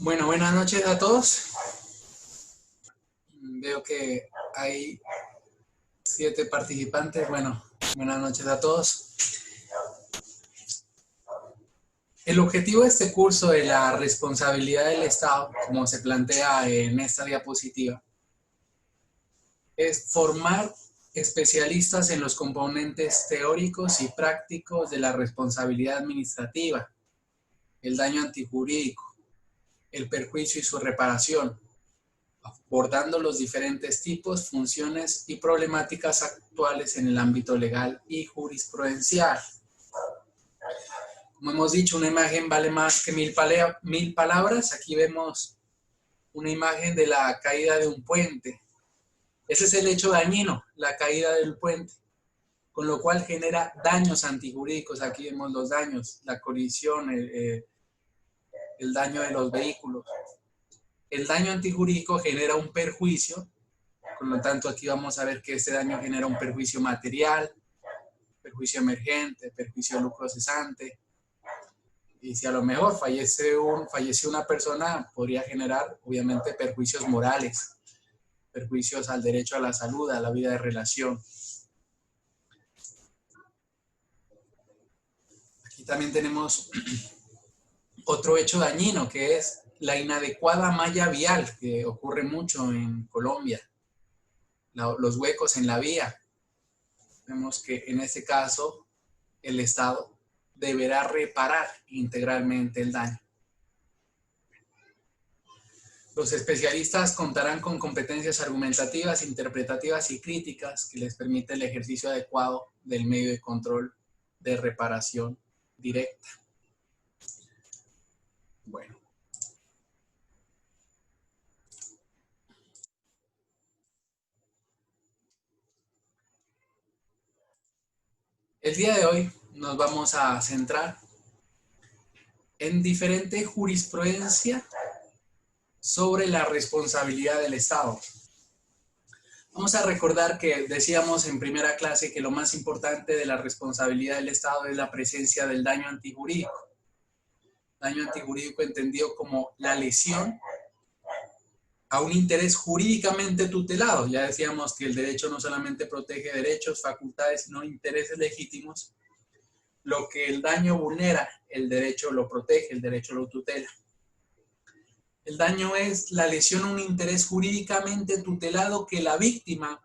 Bueno, buenas noches a todos. Veo que hay 7 participantes. Bueno, buenas noches a todos. El objetivo de este curso de la responsabilidad del Estado, como se plantea en esta diapositiva, es formar especialistas en los componentes teóricos y prácticos de la responsabilidad administrativa, el daño antijurídico, el perjuicio y su reparación, abordando los diferentes tipos, funciones y problemáticas actuales en el ámbito legal y jurisprudencial. Como hemos dicho, una imagen vale más que mil palabras. Aquí vemos una imagen de la caída de un puente. Ese es el hecho dañino, la caída del puente, con lo cual genera daños antijurídicos. Aquí vemos los daños, la colisión, el daño de los vehículos. El daño antijurídico genera un perjuicio, por lo tanto aquí vamos a ver que este daño genera un perjuicio material, perjuicio emergente, perjuicio lucro cesante, y si a lo mejor falleció una persona, podría generar obviamente perjuicios morales, perjuicios al derecho a la salud, a la vida de relación. Aquí también tenemos otro hecho dañino, que es la inadecuada malla vial, que ocurre mucho en Colombia, los huecos en la vía. Vemos que en este caso el Estado deberá reparar integralmente el daño. Los especialistas contarán con competencias argumentativas, interpretativas y críticas que les permite el ejercicio adecuado del medio de control de reparación directa. Bueno. El día de hoy nos vamos a centrar en diferente jurisprudencia sobre la responsabilidad del Estado. Vamos a recordar que decíamos en primera clase que lo más importante de la responsabilidad del Estado es la presencia del daño antijurídico. Daño antijurídico entendido como la lesión a un interés jurídicamente tutelado. Ya decíamos que el derecho no solamente protege derechos, facultades, sino intereses legítimos. Lo que el daño vulnera, el derecho lo protege, el derecho lo tutela. El daño es la lesión a un interés jurídicamente tutelado que la víctima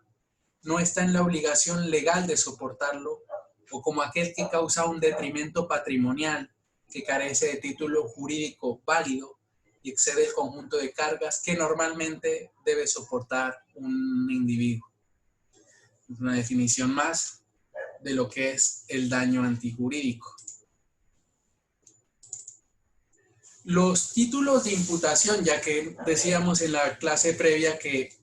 no está en la obligación legal de soportarlo, o como aquel que causa un detrimento patrimonial que carece de título jurídico válido y excede el conjunto de cargas que normalmente debe soportar un individuo. Una definición más de lo que es el daño antijurídico. Los títulos de imputación, ya que decíamos en la clase previa que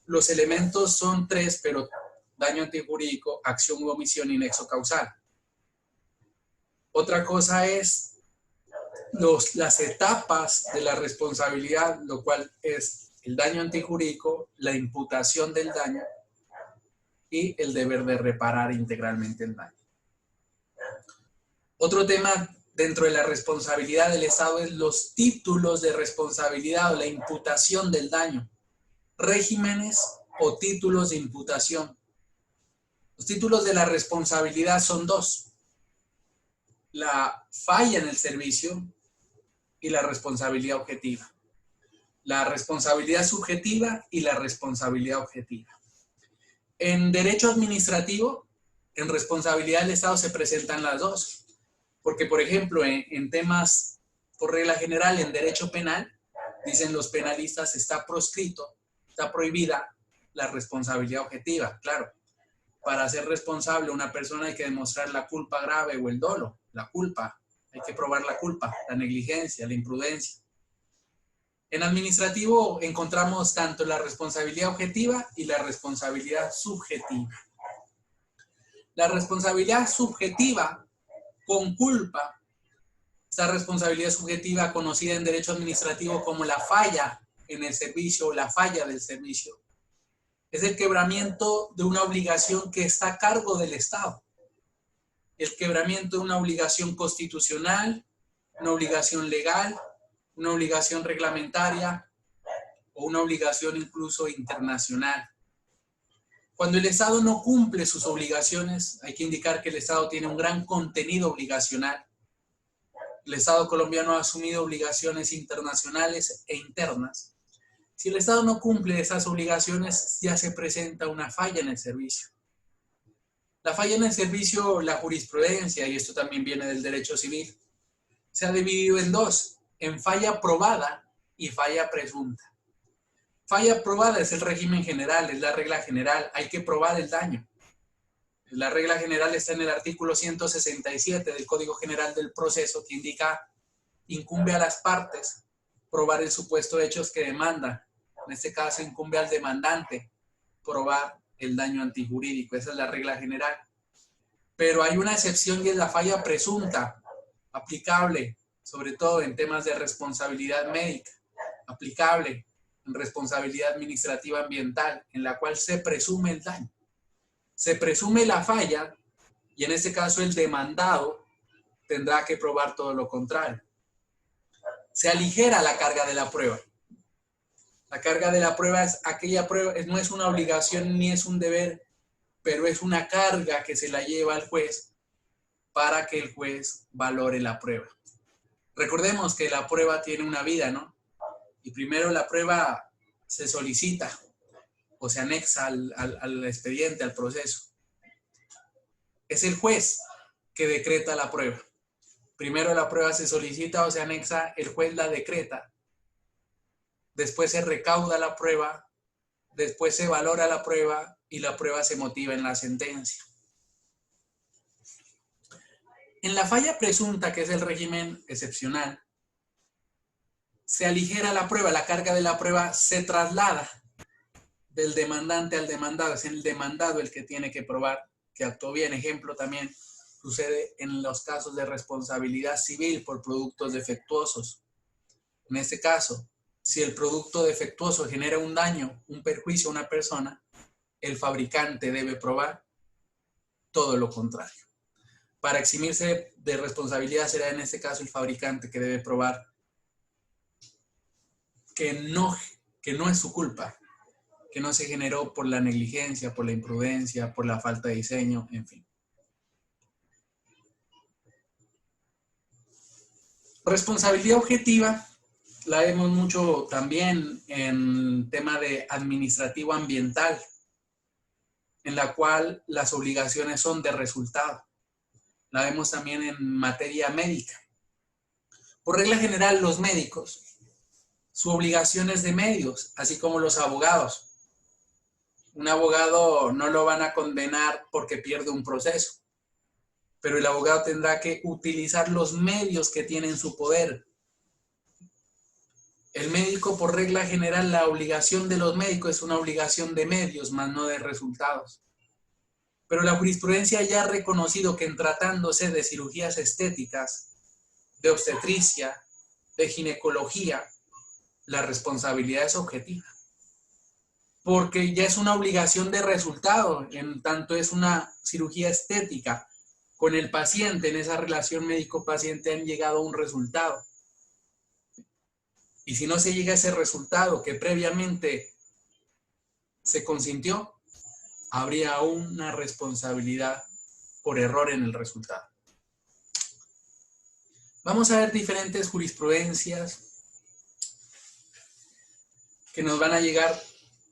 los elementos son 3, pero daño antijurídico, acción u omisión y nexo causal. Otra cosa es las etapas de la responsabilidad, lo cual es el daño antijurídico, la imputación del daño y el deber de reparar integralmente el daño. Otro tema dentro de la responsabilidad del Estado es los títulos de responsabilidad o la imputación del daño, regímenes o títulos de imputación. Los títulos de la responsabilidad son 2. La falla en el servicio y la responsabilidad objetiva. La responsabilidad subjetiva y la responsabilidad objetiva. En derecho administrativo, en responsabilidad del Estado se presentan las 2. Porque, por ejemplo, en temas, por regla general, en derecho penal, dicen los penalistas, está proscrito, está prohibida la responsabilidad objetiva. Claro, para ser responsable una persona hay que demostrar la culpa grave o el dolo, la culpa. Hay que probar la culpa, la negligencia, la imprudencia. En administrativo encontramos tanto la responsabilidad objetiva y la responsabilidad subjetiva. La responsabilidad subjetiva con culpa, esta responsabilidad subjetiva conocida en derecho administrativo como la falla en el servicio o la falla del servicio, es el quebramiento de una obligación que está a cargo del Estado. El quebramiento de una obligación constitucional, una obligación legal, una obligación reglamentaria o una obligación incluso internacional. Cuando el Estado no cumple sus obligaciones, hay que indicar que el Estado tiene un gran contenido obligacional. El Estado colombiano ha asumido obligaciones internacionales e internas. Si el Estado no cumple esas obligaciones, ya se presenta una falla en el servicio. La falla en el servicio, la jurisprudencia, y esto también viene del derecho civil, se ha dividido en dos, en falla probada y falla presunta. Falla probada es el régimen general, es la regla general, hay que probar el daño. La regla general está en el artículo 167 del Código General del Proceso, que indica, incumbe a las partes probar el supuesto de hechos que demandan. En este caso, incumbe al demandante probar el daño antijurídico. Esa es la regla general. Pero hay una excepción y es la falla presunta, aplicable sobre todo en temas de responsabilidad médica, aplicable en responsabilidad administrativa ambiental, en la cual se presume el daño. Se presume la falla y en este caso el demandado tendrá que probar todo lo contrario. Se aligera la carga de la prueba. La carga de la prueba es aquella prueba, no es una obligación ni es un deber, pero es una carga que se la lleva al juez para que el juez valore la prueba. Recordemos que la prueba tiene una vida, ¿no? Y primero la prueba se solicita o se anexa al expediente, al proceso. Es el juez que decreta la prueba. Primero la prueba se solicita o se anexa, el juez la decreta. Después se recauda la prueba, después se valora la prueba y la prueba se motiva en la sentencia. En la falla presunta, que es el régimen excepcional, se aligera la prueba, la carga de la prueba se traslada del demandante al demandado. Es el demandado el que tiene que probar que actuó bien. Ejemplo también sucede en los casos de responsabilidad civil por productos defectuosos. En este caso, si el producto defectuoso genera un daño, un perjuicio a una persona, el fabricante debe probar todo lo contrario. Para eximirse de responsabilidad será en este caso el fabricante que debe probar que no es su culpa, que no se generó por la negligencia, por la imprudencia, por la falta de diseño, en fin. Responsabilidad objetiva la vemos mucho también en tema de administrativo ambiental, en la cual las obligaciones son de resultado. La vemos también en materia médica. Por regla general, los médicos, su obligación es de medios, así como los abogados. Un abogado no lo van a condenar porque pierde un proceso, pero el abogado tendrá que utilizar los medios que tiene en su poder. El médico, por regla general, la obligación de los médicos es una obligación de medios, más no de resultados. Pero la jurisprudencia ya ha reconocido que en tratándose de cirugías estéticas, de obstetricia, de ginecología, la responsabilidad es objetiva. Porque ya es una obligación de resultado, en tanto es una cirugía estética. Con el paciente, en esa relación médico-paciente han llegado a un resultado. Y si no se llega a ese resultado que previamente se consintió, habría una responsabilidad por error en el resultado. Vamos a ver diferentes jurisprudencias que nos van a llegar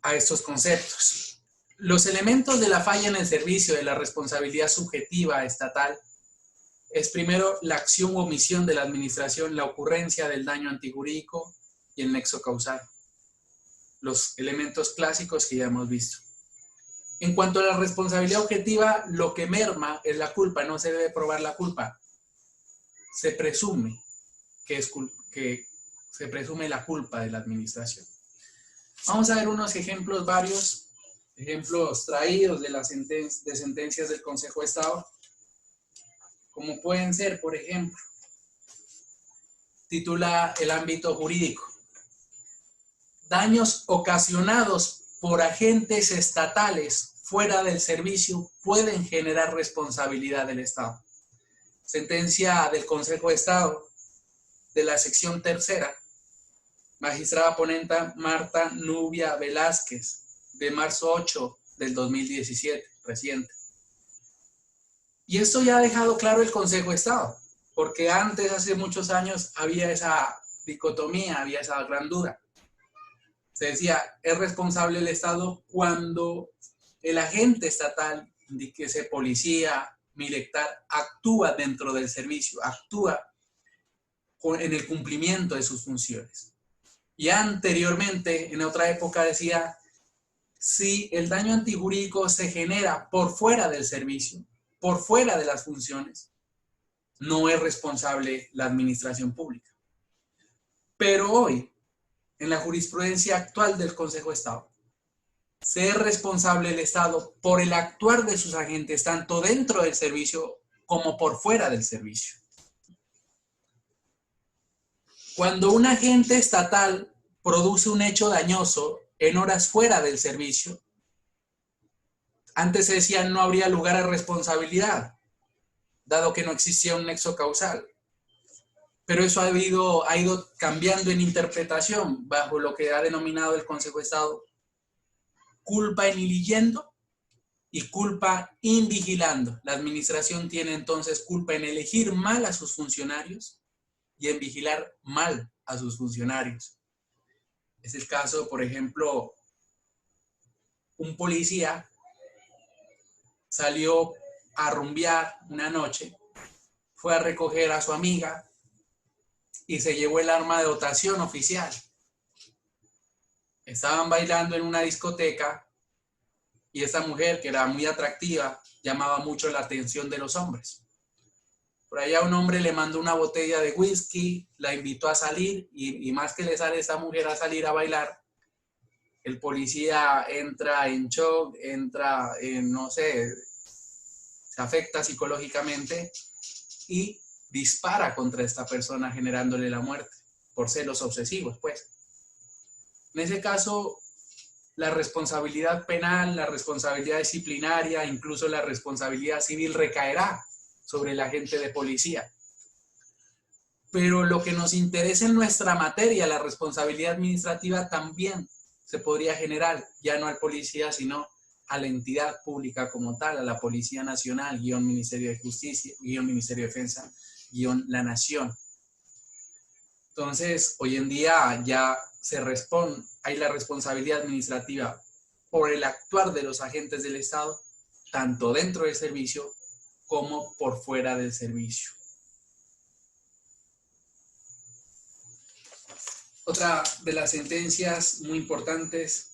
a estos conceptos. Los elementos de la falla en el servicio de la responsabilidad subjetiva estatal es primero la acción u omisión de la administración, la ocurrencia del daño antijurídico y el nexo causal. Los elementos clásicos que ya hemos visto. En cuanto a la responsabilidad objetiva, lo que merma es la culpa, no se debe probar la culpa. Se presume que se presume la culpa de la administración. Vamos a ver unos ejemplos, varios ejemplos traídos de las sentencias del Consejo de Estado, como pueden ser, por ejemplo, titula el ámbito jurídico: daños ocasionados por agentes estatales fuera del servicio pueden generar responsabilidad del Estado. Sentencia del Consejo de Estado de la sección tercera Magistrada ponente Marta Nubia Velázquez, de marzo 8 del 2017, reciente. Y esto ya ha dejado claro el Consejo de Estado, porque antes, hace muchos años, había esa dicotomía, había esa gran duda. Se decía, es responsable el Estado cuando el agente estatal, dígase policía, militar, actúa dentro del servicio, actúa en el cumplimiento de sus funciones. Y anteriormente, en otra época, decía, si el daño antijurídico se genera por fuera del servicio, por fuera de las funciones, no es responsable la administración pública. Pero hoy, en la jurisprudencia actual del Consejo de Estado, se es responsable el Estado por el actuar de sus agentes, tanto dentro del servicio como por fuera del servicio. Cuando un agente estatal produce un hecho dañoso en horas fuera del servicio, antes se decía no habría lugar a responsabilidad, dado que no existía un nexo causal. Pero eso ha ido cambiando en interpretación bajo lo que ha denominado el Consejo de Estado culpa in vigilando y culpa in vigilando. La administración tiene entonces culpa en elegir mal a sus funcionarios y en vigilar mal a sus funcionarios. Es el caso, por ejemplo, un policía salió a rumbear una noche, fue a recoger a su amiga y se llevó el arma de dotación oficial. Estaban bailando en una discoteca y esta mujer, que era muy atractiva, llamaba mucho la atención de los hombres. Por allá un hombre le mandó una botella de whisky, la invitó a salir y más que le sale a esta mujer a salir a bailar, el policía entra en shock, entra en, no sé, se afecta psicológicamente y dispara contra esta persona generándole la muerte por celos obsesivos, pues. En ese caso, la responsabilidad penal, la responsabilidad disciplinaria, incluso la responsabilidad civil recaerá sobre el agente de policía. Pero lo que nos interesa en nuestra materia, la responsabilidad administrativa, también se podría generar, ya no al policía, sino a la entidad pública como tal, a la Policía Nacional, Ministerio de Justicia, Ministerio de Defensa, la Nación. Entonces, hoy en día ya hay la responsabilidad administrativa por el actuar de los agentes del Estado, tanto dentro del servicio como por fuera del servicio. Otra de las sentencias muy importantes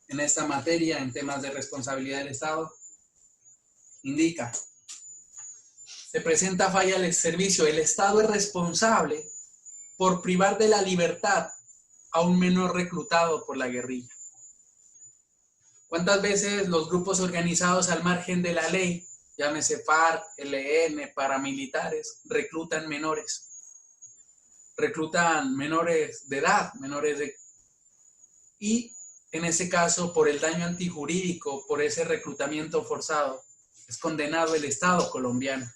en esta materia, en temas de responsabilidad del Estado, indica, se presenta falla al servicio, el Estado es responsable por privar de la libertad a un menor reclutado por la guerrilla. ¿Cuántas veces los grupos organizados al margen de la ley, llámese FARC, ELN, paramilitares, reclutan menores? Reclutan menores de edad, y en ese caso, por el daño antijurídico, por ese reclutamiento forzado, es condenado el Estado colombiano.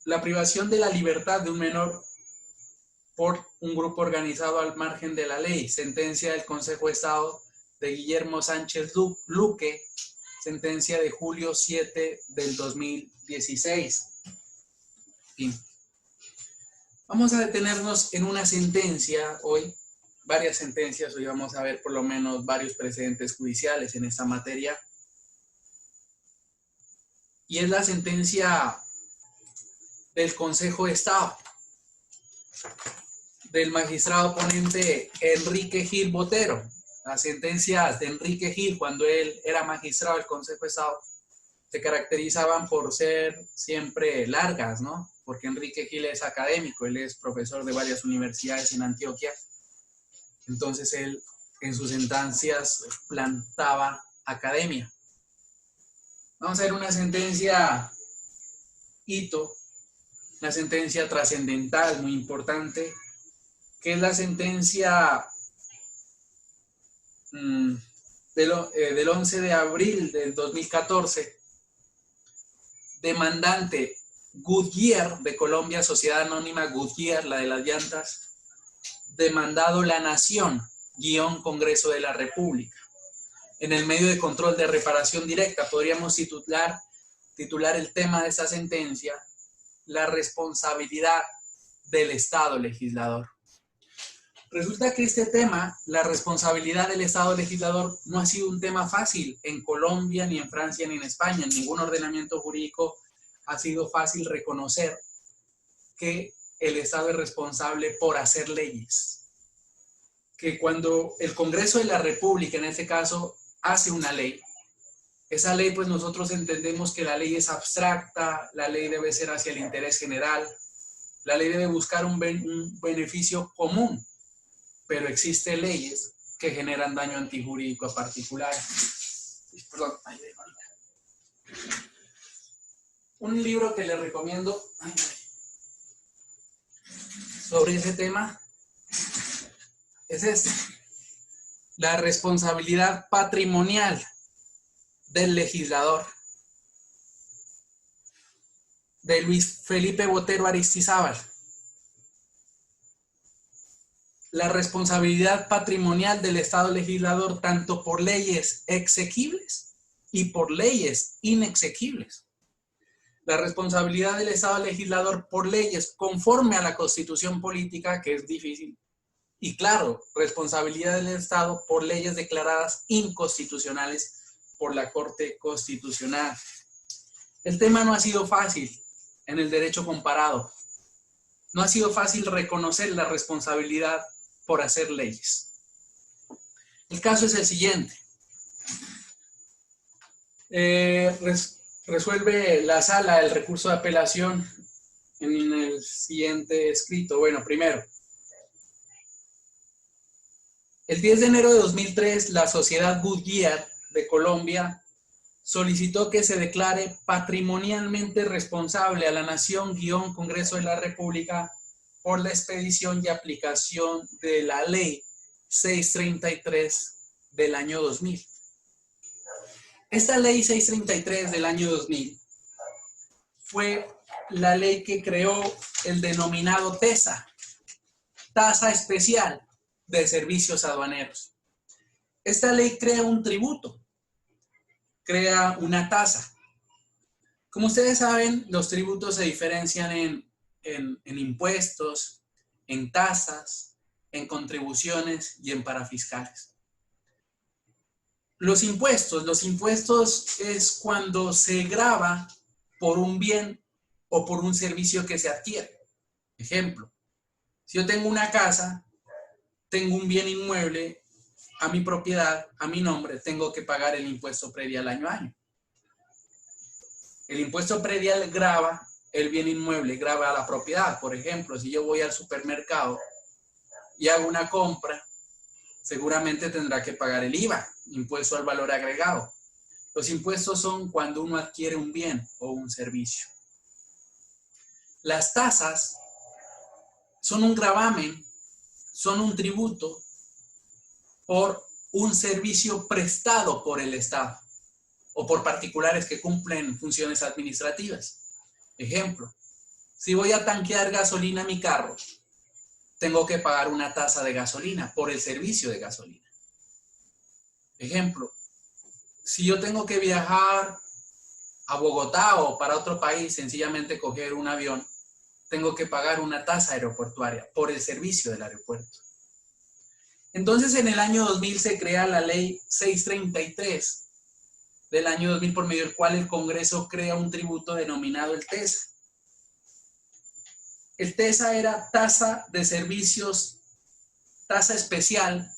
La privación de la libertad de un menor por un grupo organizado al margen de la ley, sentencia del Consejo de Estado de Guillermo Sánchez Luque, sentencia de julio 7 del 2016. Fin. Vamos a detenernos en una sentencia hoy, varias sentencias, hoy vamos a ver por lo menos varios precedentes judiciales en esta materia. Y es la sentencia del Consejo de Estado, del magistrado ponente Enrique Gil Botero. Las sentencias de Enrique Gil, cuando él era magistrado del Consejo de Estado, se caracterizaban por ser siempre largas, ¿no? Porque Enrique Gil es académico, él es profesor de varias universidades en Antioquia. Entonces él en sus sentencias plantaba academia. Vamos a ver una sentencia hito, una sentencia trascendental, muy importante, que es la sentencia del 11 de abril del 2014, demandante Goodyear de Colombia, Sociedad Anónima Goodyear, la de las llantas, demandado la Nación, Congreso de la República. En el medio de control de reparación directa, podríamos titular el tema de esta sentencia, la responsabilidad del Estado legislador. Resulta que este tema, la responsabilidad del Estado legislador, no ha sido un tema fácil en Colombia, ni en Francia, ni en España. En ningún ordenamiento jurídico ha sido fácil reconocer que el Estado es responsable por hacer leyes. Que cuando el Congreso de la República, en este caso, hace una ley, esa ley, pues nosotros entendemos que la ley es abstracta, la ley debe ser hacia el interés general, la ley debe buscar un beneficio común, pero existen leyes que generan daño antijurídico a particulares. Perdón. Un libro que les recomiendo sobre ese tema es este: La responsabilidad patrimonial del legislador, de Luis Felipe Botero Aristizábal. La responsabilidad patrimonial del Estado legislador, tanto por leyes exequibles y por leyes inexequibles. La responsabilidad del Estado legislador por leyes conforme a la Constitución política, que es difícil, y claro, responsabilidad del Estado por leyes declaradas inconstitucionales por la Corte Constitucional. El tema no ha sido fácil en el derecho comparado. No ha sido fácil reconocer la responsabilidad por hacer leyes. El caso es el siguiente. Resuelve la sala el recurso de apelación en el siguiente escrito. Bueno, primero, el 10 de enero de 2003, la Sociedad Goodyear de Colombia solicitó que se declare patrimonialmente responsable a la Nación - Congreso de la República por la expedición y aplicación de la Ley 633 del año 2000. Esta Ley 633 del año 2000 fue la ley que creó el denominado TESA, Tasa Especial de Servicios Aduaneros. Esta ley crea un tributo, crea una tasa. Como ustedes saben, los tributos se diferencian en impuestos, en tasas, en contribuciones y en parafiscales. Los impuestos es cuando se grava por un bien o por un servicio que se adquiere. Ejemplo, si yo tengo una casa, tengo un bien inmueble a mi propiedad, a mi nombre, tengo que pagar el impuesto predial año a año. El impuesto predial grava el bien inmueble, grava la propiedad. Por ejemplo, si yo voy al supermercado y hago una compra, seguramente tendrá que pagar el IVA, impuesto al valor agregado. Los impuestos son cuando uno adquiere un bien o un servicio. Las tasas son un gravamen, son un tributo por un servicio prestado por el Estado o por particulares que cumplen funciones administrativas. Ejemplo, si voy a tanquear gasolina a mi carro, tengo que pagar una tasa de gasolina por el servicio de gasolina. Ejemplo, si yo tengo que viajar a Bogotá o para otro país, sencillamente coger un avión, tengo que pagar una tasa aeroportuaria por el servicio del aeropuerto. Entonces, en el año 2000 se crea la Ley 633 del año 2000, por medio del cual el Congreso crea un tributo denominado el TESA. El TESA era tasa de servicios, tasa especial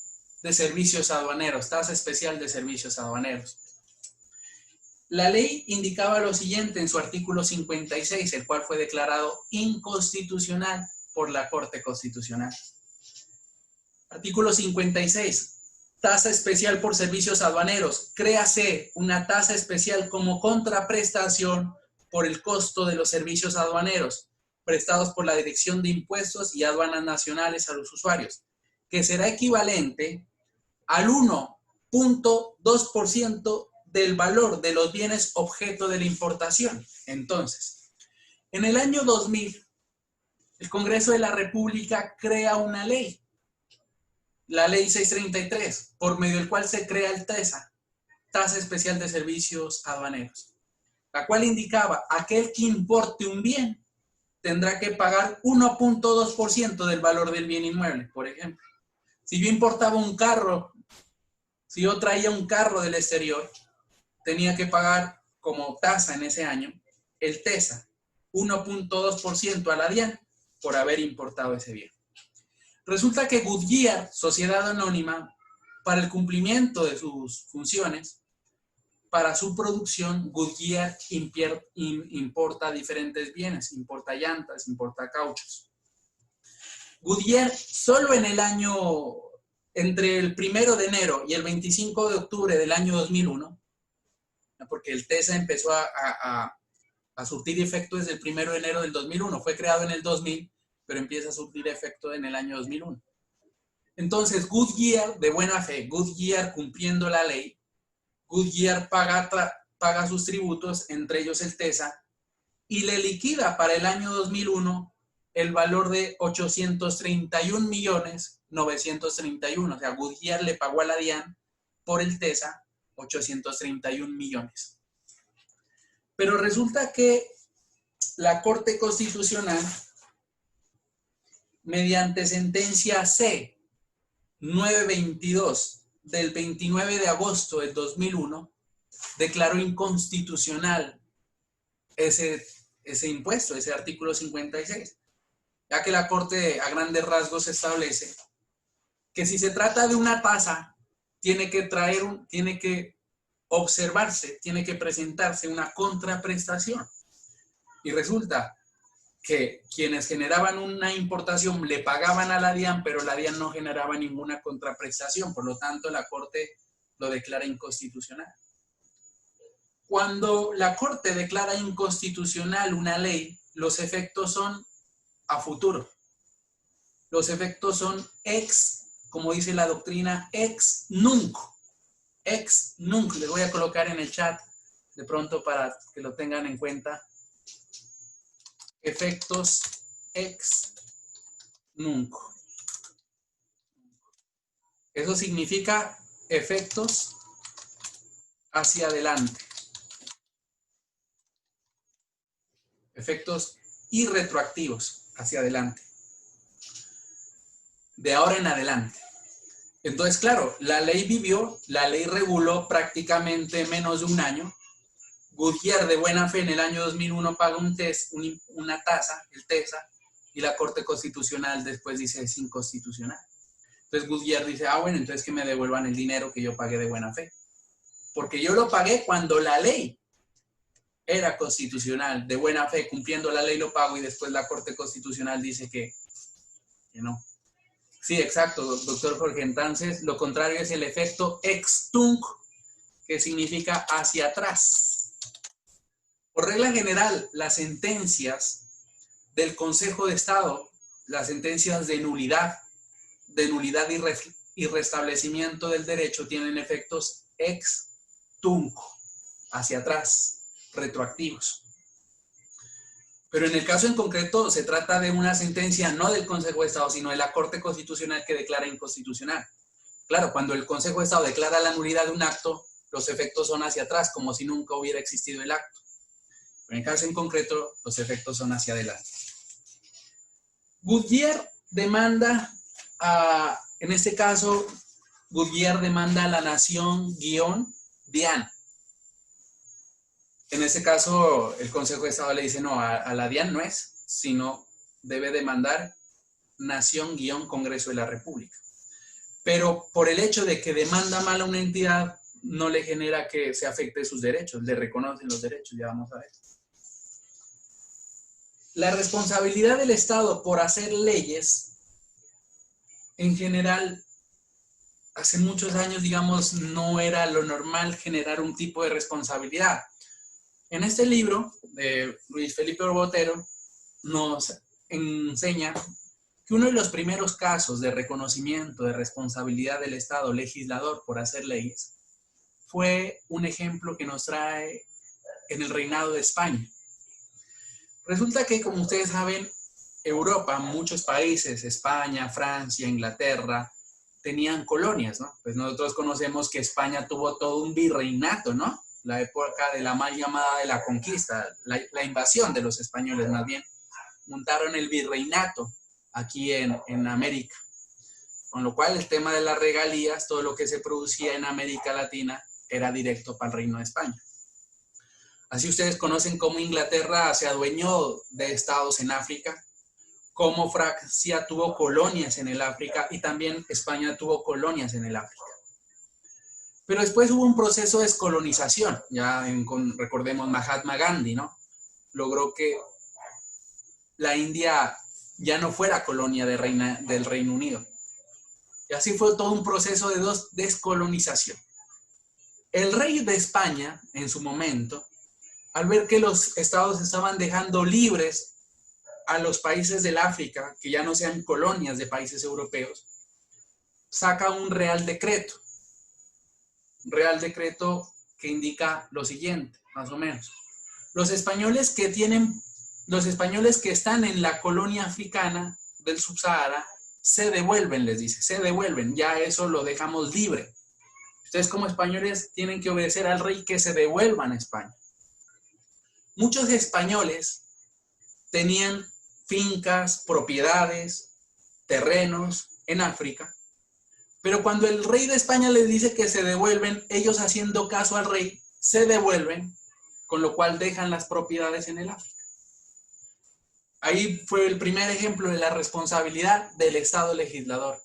de servicios aduaneros, tasa especial de servicios aduaneros. La ley indicaba lo siguiente en su artículo 56, el cual fue declarado inconstitucional por la Corte Constitucional. Artículo 56. Tasa especial por servicios aduaneros. Créase una tasa especial como contraprestación por el costo de los servicios aduaneros prestados por la Dirección de Impuestos y Aduanas Nacionales a los usuarios, que será equivalente al 1.2% del valor de los bienes objeto de la importación. Entonces, en el año 2000, el Congreso de la República crea una ley la ley 633, por medio del cual se crea el TESA, Tasa Especial de Servicios Aduaneros, la cual indicaba aquel que importe un bien tendrá que pagar 1.2% del valor del bien inmueble, por ejemplo. Si yo importaba un carro, si yo traía un carro del exterior, tenía que pagar como tasa en ese año el TESA, 1.2% a la DIAN por haber importado ese bien. Resulta que Goodyear, sociedad anónima, para el cumplimiento de sus funciones, para su producción, Goodyear importa diferentes bienes, importa llantas, importa cauchos. Goodyear solo en el año, entre el 1 de enero y el 25 de octubre del año 2001, porque el TESA empezó a surtir efecto desde el 1 de enero del 2001, fue creado en el 2000, pero empieza a surtir efecto en el año 2001. Entonces, Goodyear, de buena fe, Goodyear cumpliendo la ley, Goodyear paga sus tributos, entre ellos el TESA, y le liquida para el año 2001 el valor de 831.931.000. O sea, Goodyear le pagó a la DIAN por el TESA 831 millones. Pero resulta que la Corte Constitucional, mediante sentencia C 922 del 29 de agosto del 2001, declaró inconstitucional ese impuesto, ese artículo 56, ya que la Corte a grandes rasgos establece que si se trata de una tasa, tiene que observarse, tiene que presentarse una contraprestación. Y resulta que quienes generaban una importación le pagaban a la DIAN, pero la DIAN no generaba ninguna contraprestación, por lo tanto la Corte lo declara inconstitucional. Cuando la Corte declara inconstitucional una ley, los efectos son a futuro. Los efectos son como dice la doctrina, ex nunc. Ex nunc, les voy a colocar en el chat de pronto para que lo tengan en cuenta. Efectos ex nunc. Eso significa efectos hacia adelante. Efectos irretroactivos hacia adelante. De ahora en adelante. Entonces, claro, la ley reguló prácticamente menos de un año. Goodyear, de buena fe, en el año 2001 paga una tasa, el TESA, y la Corte Constitucional después dice es inconstitucional. Entonces Goodyear dice, bueno, entonces que me devuelvan el dinero que yo pagué de buena fe. Porque yo lo pagué cuando la ley era constitucional, de buena fe, cumpliendo la ley lo pago, y después la Corte Constitucional dice que no. Sí, exacto, doctor Jorge. Entonces, lo contrario es el efecto ex tunc, que significa hacia atrás. Por regla general, las sentencias del Consejo de Estado, las sentencias de nulidad y restablecimiento del derecho, tienen efectos ex tunc, hacia atrás, retroactivos. Pero en el caso en concreto se trata de una sentencia no del Consejo de Estado, sino de la Corte Constitucional, que declara inconstitucional. Claro, cuando el Consejo de Estado declara la nulidad de un acto, los efectos son hacia atrás, como si nunca hubiera existido el acto. Pero en el caso en concreto, los efectos son hacia adelante. Goodyear demanda, en este caso, Goodyear demanda a la nación-DIAN. En ese caso, el Consejo de Estado le dice, no, a la DIAN no es, sino debe demandar Nación-Congreso de la República. Pero por el hecho de que demanda mal a una entidad, no le genera que se afecte sus derechos, le reconocen los derechos, ya vamos a ver. La responsabilidad del Estado por hacer leyes, en general, hace muchos años, digamos, no era lo normal generar un tipo de responsabilidad. En este libro de Luis Felipe Botero nos enseña que uno de los primeros casos de reconocimiento de responsabilidad del Estado legislador por hacer leyes fue un ejemplo que nos trae en el reinado de España. Resulta que, como ustedes saben, Europa, muchos países, España, Francia, Inglaterra, tenían colonias, ¿no? Pues nosotros conocemos que España tuvo todo un virreinato, ¿no? La época de la mal llamada de la conquista, la invasión de los españoles más bien, montaron el virreinato aquí en América. Con lo cual el tema de las regalías, todo lo que se producía en América Latina, era directo para el Reino de España. Así ustedes conocen cómo Inglaterra se adueñó de estados en África, cómo Francia tuvo colonias en el África y también España tuvo colonias en el África. Pero después hubo un proceso de descolonización, recordemos Mahatma Gandhi, ¿no? Logró que la India ya no fuera colonia del Reino Unido. Y así fue todo un proceso de descolonización. El rey de España, en su momento, al ver que los estados estaban dejando libres a los países del África, que ya no sean colonias de países europeos, saca un real decreto. Un real decreto que indica lo siguiente, más o menos. Los españoles que están en la colonia africana del Subsahara se devuelven, les dice, se devuelven, ya eso lo dejamos libre. Ustedes como españoles tienen que obedecer al rey que se devuelvan a España. Muchos españoles tenían fincas, propiedades, terrenos en África, pero cuando el rey de España les dice que se devuelven, ellos haciendo caso al rey, se devuelven, con lo cual dejan las propiedades en el África. Ahí fue el primer ejemplo de la responsabilidad del Estado legislador.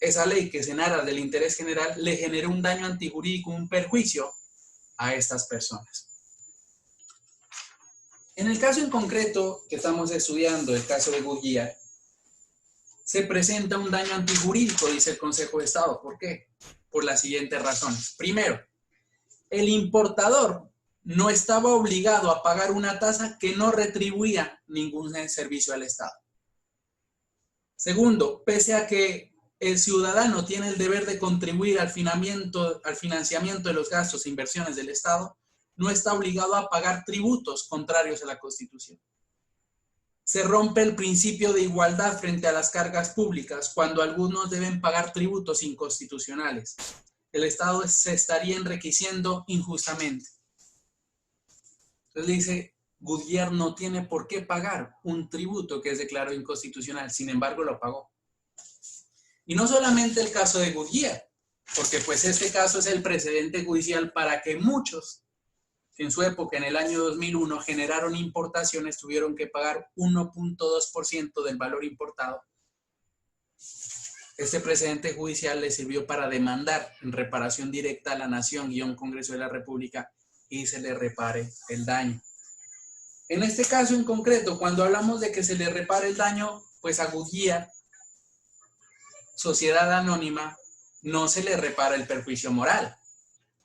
Esa ley que en aras del interés general le generó un daño antijurídico, un perjuicio a estas personas. En el caso en concreto que estamos estudiando, el caso de Goodyear, se presenta un daño antijurídico, dice el Consejo de Estado. ¿Por qué? Por las siguientes razones. Primero, el importador no estaba obligado a pagar una tasa que no retribuía ningún servicio al Estado. Segundo, pese a que el ciudadano tiene el deber de contribuir al financiamiento de los gastos e inversiones del Estado, no está obligado a pagar tributos contrarios a la Constitución. Se rompe el principio de igualdad frente a las cargas públicas cuando algunos deben pagar tributos inconstitucionales. El Estado se estaría enriqueciendo injustamente. Entonces dice, Goodyear no tiene por qué pagar un tributo que es declarado inconstitucional, sin embargo lo pagó. Y no solamente el caso de Goodyear, porque pues este caso es el precedente judicial para que muchos que en su época, en el año 2001, generaron importaciones, tuvieron que pagar 1.2% del valor importado. Este precedente judicial le sirvió para demandar en reparación directa a la Nación, Congreso de la República, y se le repare el daño. En este caso en concreto, cuando hablamos de que se le repare el daño, pues a Goodyear, sociedad anónima, no se le repara el perjuicio moral.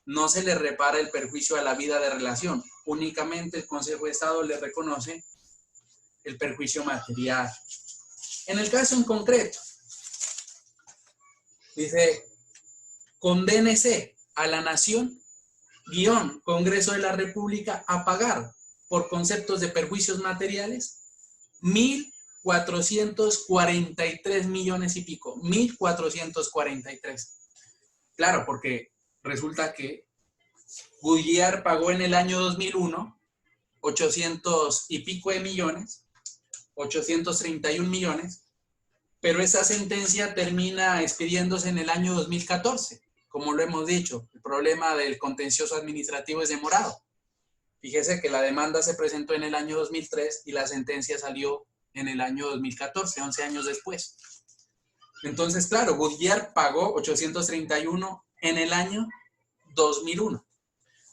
No se le repara el perjuicio a la vida de relación. Únicamente el Consejo de Estado le reconoce el perjuicio material. En el caso en concreto, dice, condénese a la Nación, Congreso de la República, a pagar por conceptos de perjuicios materiales 1.443 millones y pico. 1.443. Claro, porque resulta que Goodyear pagó en el año 2001 800 y pico de millones, 831 millones, pero esa sentencia termina expidiéndose en el año 2014. Como lo hemos dicho, el problema del contencioso administrativo es demorado. Fíjese que la demanda se presentó en el año 2003 y la sentencia salió en el año 2014, 11 años después. Entonces, claro, Goodyear pagó 831 en el año 2001.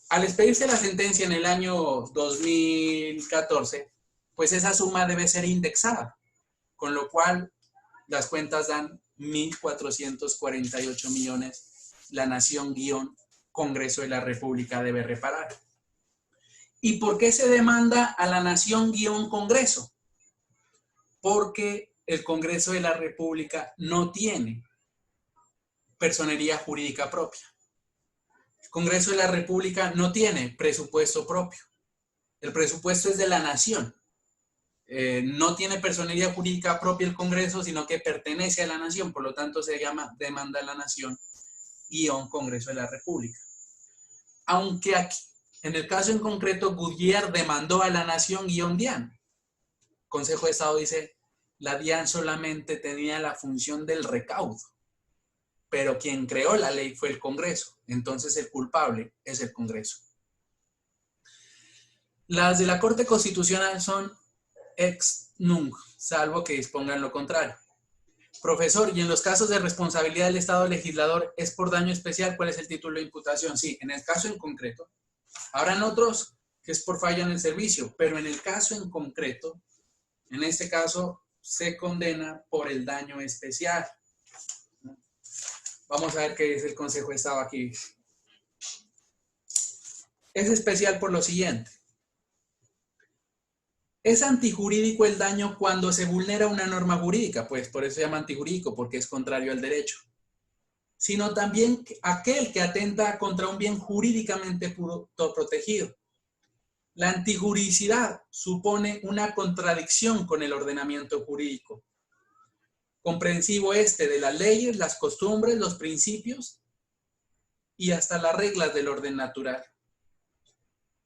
Al expedirse la sentencia en el año 2014, pues esa suma debe ser indexada, con lo cual las cuentas dan 1.448 millones. La Nación Congreso de la República debe reparar. ¿Y por qué se demanda a la Nación Congreso? Porque el Congreso de la República no tiene personería jurídica propia. El Congreso de la República no tiene presupuesto propio. El presupuesto es de la Nación. no tiene personería jurídica propia el Congreso, sino que pertenece a la nación, por lo tanto se llama demanda a la nación _ Congreso de la República. Aunque aquí, en el caso en concreto, Goodyear demandó a la nación _ DIAN. Consejo de Estado dice, la DIAN solamente tenía la función del recaudo, pero quien creó la ley fue el Congreso, entonces el culpable es el Congreso. Las de la Corte Constitucional son ex nunc, salvo que dispongan lo contrario. Profesor, y en los casos de responsabilidad del Estado legislador, ¿es por daño especial? ¿Cuál es el título de imputación? Sí, en el caso en concreto. Habrán otros que es por fallo en el servicio, pero en el caso en concreto, en este caso, se condena por el daño especial. Vamos a ver qué dice el Consejo de Estado aquí. Es especial por lo siguiente. ¿Es antijurídico el daño cuando se vulnera una norma jurídica? Pues por eso se llama antijurídico, porque es contrario al derecho. Sino también aquel que atenta contra un bien jurídicamente protegido. La antijuridicidad supone una contradicción con el ordenamiento jurídico. Comprensivo de las leyes, las costumbres, los principios y hasta las reglas del orden natural.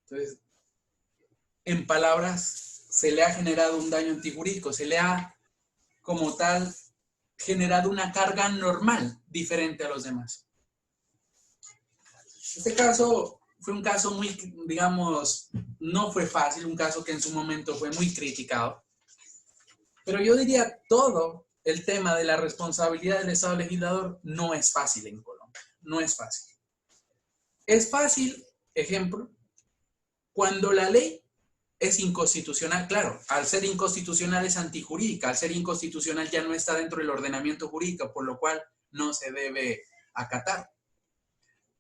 Entonces, en palabras, se le ha generado un daño antijurídico, se le ha, como tal, generado una carga normal diferente a los demás. Este caso fue un caso muy, digamos, no fue fácil, un caso que en su momento fue muy criticado. Pero yo diría todo el tema de la responsabilidad del Estado legislador no es fácil en Colombia, no es fácil. Es fácil, ejemplo, cuando la ley es inconstitucional, claro, al ser inconstitucional es antijurídica, al ser inconstitucional ya no está dentro del ordenamiento jurídico, por lo cual no se debe acatar.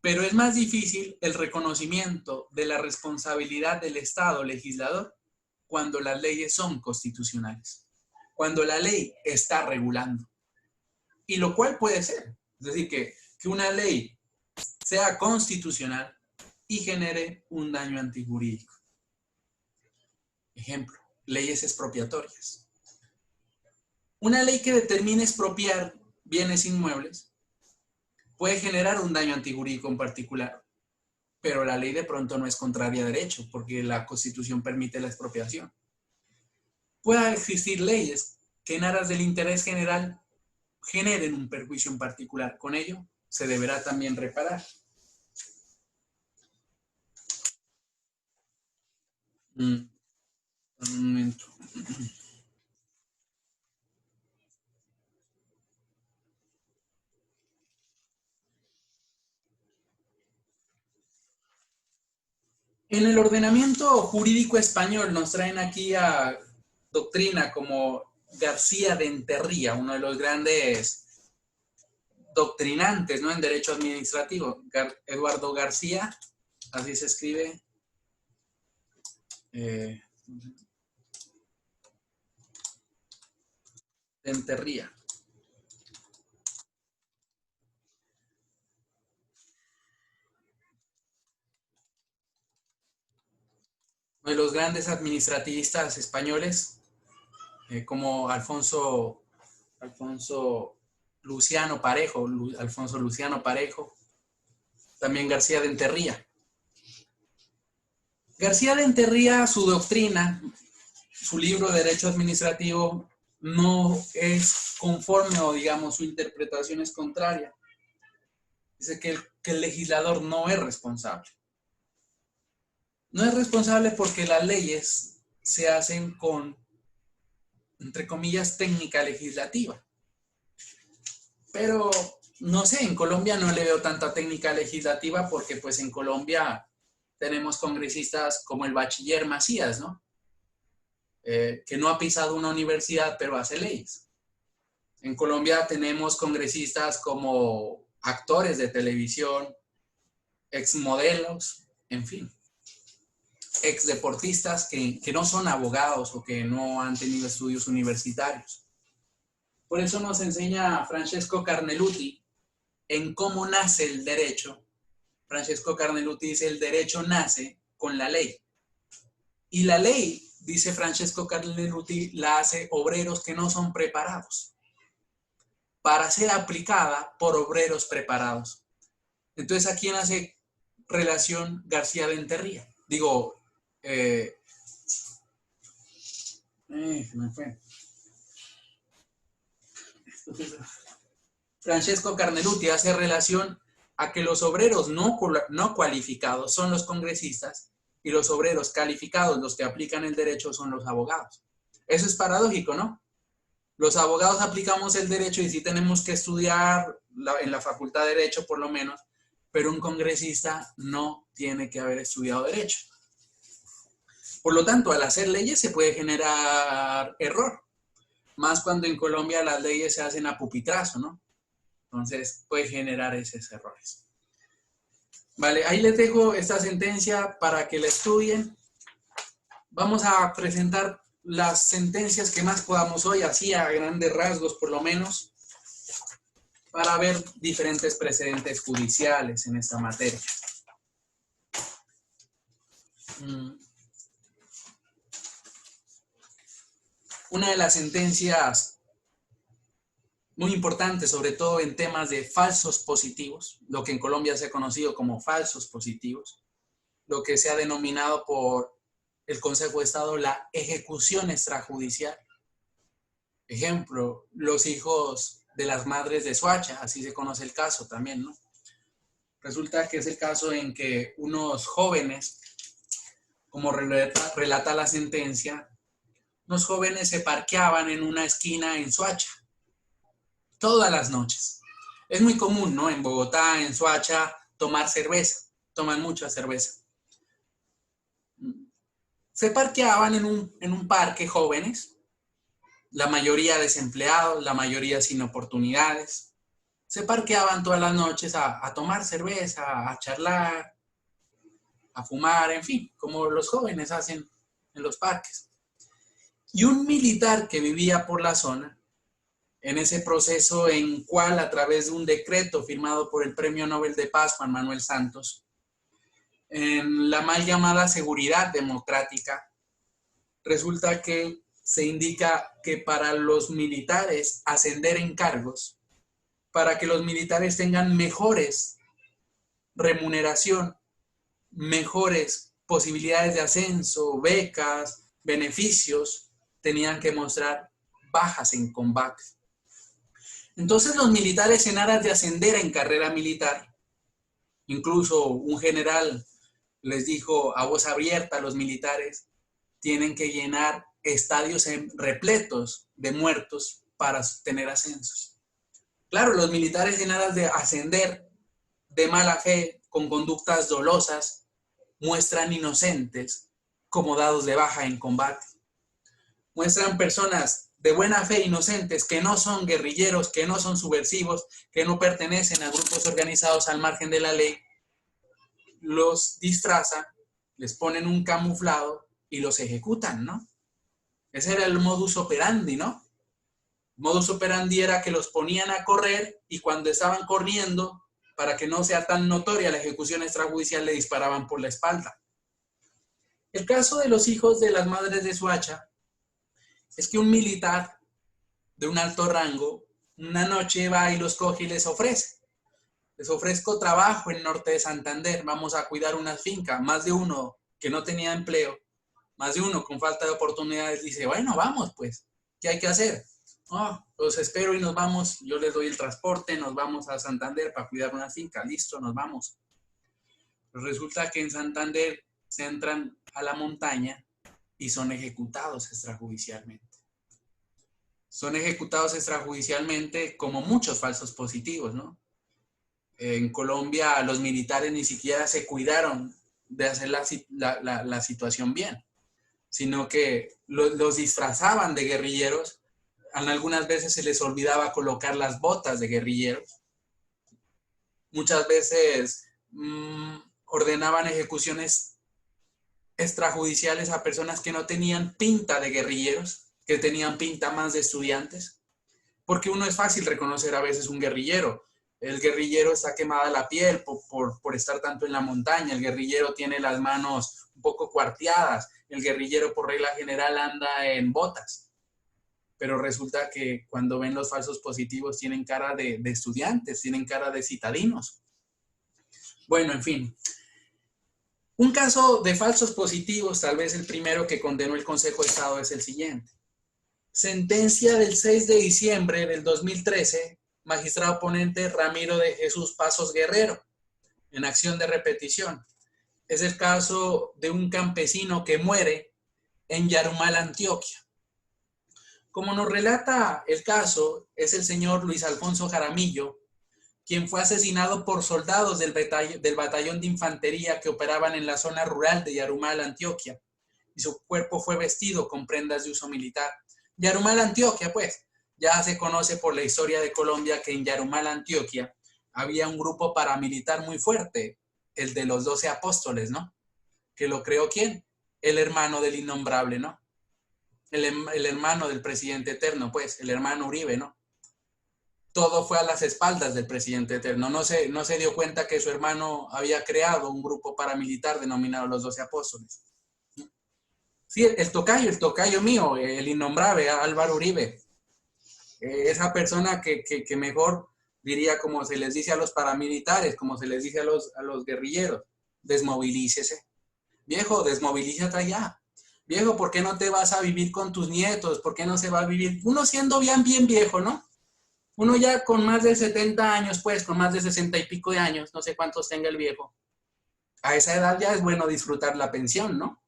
Pero es más difícil el reconocimiento de la responsabilidad del Estado legislador cuando las leyes son constitucionales, cuando la ley está regulando. Y lo cual puede ser, es decir, que una ley sea constitucional y genere un daño antijurídico. Ejemplo, leyes expropiatorias. Una ley que determine expropiar bienes inmuebles puede generar un daño antijurídico en particular, pero la ley de pronto no es contraria a derecho, porque la Constitución permite la expropiación. Puede existir leyes que en aras del interés general generen un perjuicio en particular. Con ello, se deberá también reparar. Un momento. En el ordenamiento jurídico español nos traen aquí a doctrina como García de Enterría, uno de los grandes doctrinantes, ¿no?, en derecho administrativo. Eduardo García, así se escribe. De Enterría. Uno de los grandes administrativistas españoles, como Alfonso Luciano Parejo, también García de Enterría. García de Enterría, su doctrina, su libro de Derecho Administrativo, no es conforme o, digamos, su interpretación es contraria. Dice que el legislador no es responsable. No es responsable porque las leyes se hacen con, entre comillas, técnica legislativa. Pero, no sé, en Colombia no le veo tanta técnica legislativa porque pues en Colombia tenemos congresistas como el bachiller Macías, ¿no? Que no ha pisado una universidad, pero hace leyes. En Colombia tenemos congresistas como actores de televisión, exmodelos, en fin. Exdeportistas que no son abogados o que no han tenido estudios universitarios. Por eso nos enseña Francesco Carneluti en cómo nace el derecho. Francesco Carneluti dice: el derecho nace con la ley. Y la ley dice Francesco Carneluti, la hace obreros que no son preparados, para ser aplicada por obreros preparados. Entonces, ¿a quién hace relación García Rentería? Digo, se me fue. Francesco Carneluti hace relación a que los obreros no cualificados son los congresistas y los obreros calificados, los que aplican el derecho, son los abogados. Eso es paradójico, ¿no? Los abogados aplicamos el derecho y sí tenemos que estudiar en la facultad de Derecho por lo menos, pero un congresista no tiene que haber estudiado Derecho. Por lo tanto, al hacer leyes se puede generar error, más cuando en Colombia las leyes se hacen a pupitrazo, ¿no? Entonces puede generar esos errores. Vale, ahí les dejo esta sentencia para que la estudien. Vamos a presentar las sentencias que más podamos hoy, así a grandes rasgos por lo menos, para ver diferentes precedentes judiciales en esta materia. Una de las sentencias muy importantes, sobre todo en temas de falsos positivos, lo que en Colombia se ha conocido como falsos positivos, lo que se ha denominado por el Consejo de Estado la ejecución extrajudicial. Ejemplo, los hijos de las madres de Soacha, así se conoce el caso también, ¿no? Resulta que es el caso en que unos jóvenes, como relata la sentencia, unos jóvenes se parqueaban en una esquina en Soacha todas las noches. Es muy común, ¿no? En Bogotá, en Soacha, tomar cerveza. Toman mucha cerveza. Se parqueaban en un parque jóvenes, la mayoría desempleados, la mayoría sin oportunidades. Se parqueaban todas las noches a tomar cerveza, a charlar, a fumar, en fin, como los jóvenes hacen en los parques. Y un militar que vivía por la zona, en ese proceso en cual, a través de un decreto firmado por el Premio Nobel de Paz, Juan Manuel Santos, en la mal llamada seguridad democrática, resulta que se indica que para los militares ascender en cargos, para que los militares tengan mejores remuneración, mejores posibilidades de ascenso, becas, beneficios, tenían que mostrar bajas en combate. Entonces los militares, en aras de ascender en carrera militar, incluso un general les dijo a voz abierta a los militares, tienen que llenar estadios repletos de muertos para tener ascensos. Claro, los militares, en aras de ascender de mala fe, con conductas dolosas, muestran inocentes como dados de baja en combate. Muestran personas de buena fe, inocentes, que no son guerrilleros, que no son subversivos, que no pertenecen a grupos organizados al margen de la ley. Los disfrazan, les ponen un camuflado y los ejecutan, ¿no? Ese era el modus operandi, ¿no? El modus operandi era que los ponían a correr y cuando estaban corriendo, para que no sea tan notoria la ejecución extrajudicial, le disparaban por la espalda. El caso de los hijos de las madres de Soacha es que un militar de un alto rango una noche va y los coge y les ofrece. Les ofrezco trabajo en norte de Santander, vamos a cuidar una finca. Más de uno que no tenía empleo, más de uno con falta de oportunidades, dice, bueno, vamos pues, ¿qué hay que hacer? Oh, los espero y nos vamos, yo les doy el transporte, nos vamos a Santander para cuidar una finca, listo, nos vamos. Pero resulta que en Santander se entran a la montaña y son ejecutados extrajudicialmente. Son ejecutados extrajudicialmente como muchos falsos positivos, ¿no? En Colombia los militares ni siquiera se cuidaron de hacer la situación bien, sino que los disfrazaban de guerrilleros. Algunas veces se les olvidaba colocar las botas de guerrilleros. Muchas veces ordenaban ejecuciones extrajudiciales a personas que no tenían pinta de guerrilleros, que tenían pinta más de estudiantes, porque uno es fácil reconocer a veces un guerrillero. el guerrillero está quemada la piel por estar tanto en la montaña, el guerrillero tiene las manos un poco cuarteadas, el guerrillero por regla general anda en botas. Pero resulta que cuando ven los falsos positivos tienen cara de estudiantes, tienen cara de citadinos. Bueno, en fin. Un caso de falsos positivos, tal vez el primero que condenó el Consejo de Estado, es el siguiente. Sentencia del 6 de diciembre del 2013, magistrado ponente Ramiro de Jesús Pasos Guerrero, en acción de repetición. Es el caso de un campesino que muere en Yarumal, Antioquia. Como nos relata el caso, es el señor Luis Alfonso Jaramillo, quien fue asesinado por soldados del batallón de infantería que operaban en la zona rural de Yarumal, Antioquia, y su cuerpo fue vestido con prendas de uso militar. Yarumal, Antioquia, pues, ya se conoce por la historia de Colombia que en Yarumal, Antioquia, había un grupo paramilitar muy fuerte, el de los 12 apóstoles, ¿no? ¿Que lo creó quién? El hermano del innombrable, ¿no? El hermano del presidente eterno, pues, el hermano Uribe, ¿no? Todo fue a las espaldas del presidente eterno. No se dio cuenta que su hermano había creado un grupo paramilitar denominado los 12 apóstoles. Sí, el tocayo mío, el innombrable Álvaro Uribe. Esa persona que mejor diría, como se les dice a los paramilitares, como se les dice a los guerrilleros, desmovilícese. Viejo, desmovilízate allá. Viejo, ¿por qué no te vas a vivir con tus nietos? ¿Por qué no se va a vivir? Uno siendo bien viejo, ¿no? Uno ya con más de 70 años, pues, con más de 60 y pico de años, no sé cuántos tenga el viejo. A esa edad ya es bueno disfrutar la pensión, ¿no?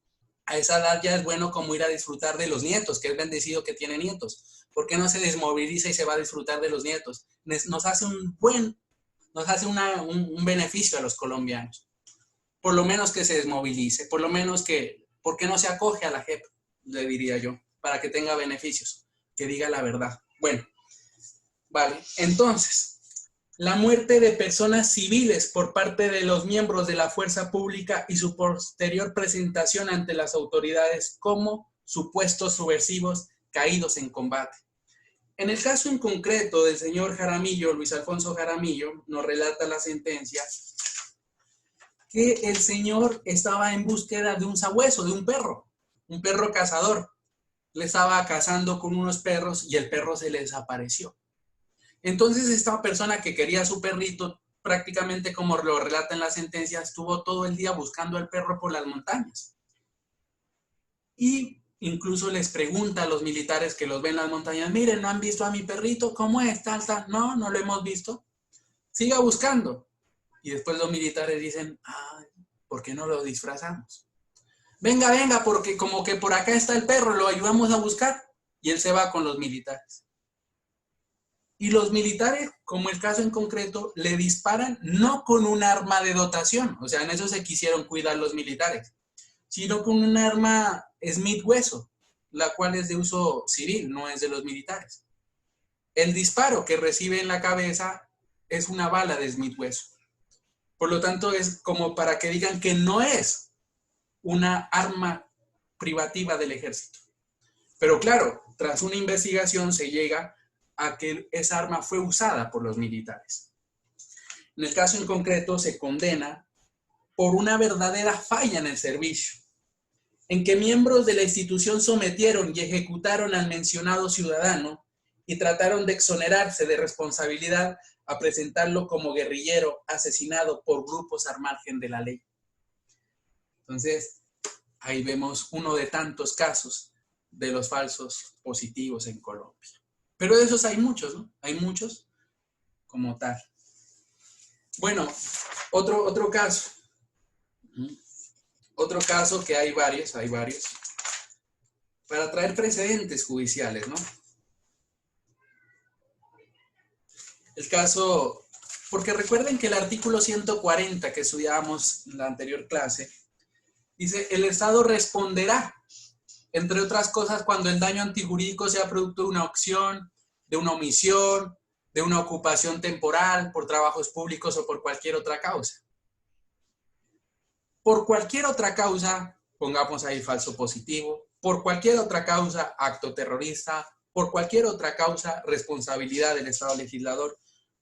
A esa edad ya es bueno como ir a disfrutar de los nietos, que es bendecido que tiene nietos. ¿Por qué no se desmoviliza y se va a disfrutar de los nietos? Nos hace un beneficio a los colombianos. Por lo menos que se desmovilice, por lo menos que, ¿por qué no se acoge a la JEP? Le diría yo, para que tenga beneficios, que diga la verdad. Bueno, vale, entonces, la muerte de personas civiles por parte de los miembros de la fuerza pública y su posterior presentación ante las autoridades como supuestos subversivos caídos en combate. En el caso en concreto del señor Jaramillo, Luis Alfonso Jaramillo, nos relata la sentencia que el señor estaba en búsqueda de un sabueso, de un perro cazador. Le estaba cazando con unos perros y el perro se le desapareció. Entonces esta persona que quería a su perrito, prácticamente como lo relata en la sentencia, estuvo todo el día buscando al perro por las montañas. Y incluso les pregunta a los militares que los ven en las montañas, miren, ¿no han visto a mi perrito? ¿Cómo es? Tal. No, no lo hemos visto. Siga buscando. Y después los militares dicen, ¿por qué no lo disfrazamos? Venga, porque como que por acá está el perro, lo ayudamos a buscar. Y él se va con los militares. Y los militares, como el caso en concreto, le disparan no con un arma de dotación, o sea, en eso se quisieron cuidar los militares, sino con un arma Smith Wesson, la cual es de uso civil, no es de los militares. El disparo que recibe en la cabeza es una bala de Smith Wesson. Por lo tanto, es como para que digan que no es una arma privativa del ejército. Pero claro, tras una investigación se llega a que esa arma fue usada por los militares. En el caso en concreto se condena por una verdadera falla en el servicio, en que miembros de la institución sometieron y ejecutaron al mencionado ciudadano y trataron de exonerarse de responsabilidad a presentarlo como guerrillero asesinado por grupos al margen de la ley. Entonces, ahí vemos uno de tantos casos de los falsos positivos en Colombia. Pero de esos hay muchos, ¿no? Hay muchos como tal. Bueno, otro caso. Otro caso que hay varios. Para traer precedentes judiciales, ¿no? El caso, porque recuerden que el artículo 140 que estudiábamos en la anterior clase, dice, el Estado responderá, entre otras cosas, cuando el daño antijurídico sea producto de una acción, de una omisión, de una ocupación temporal, por trabajos públicos o por cualquier otra causa. Por cualquier otra causa, pongamos ahí falso positivo, por cualquier otra causa, acto terrorista, por cualquier otra causa, responsabilidad del Estado legislador,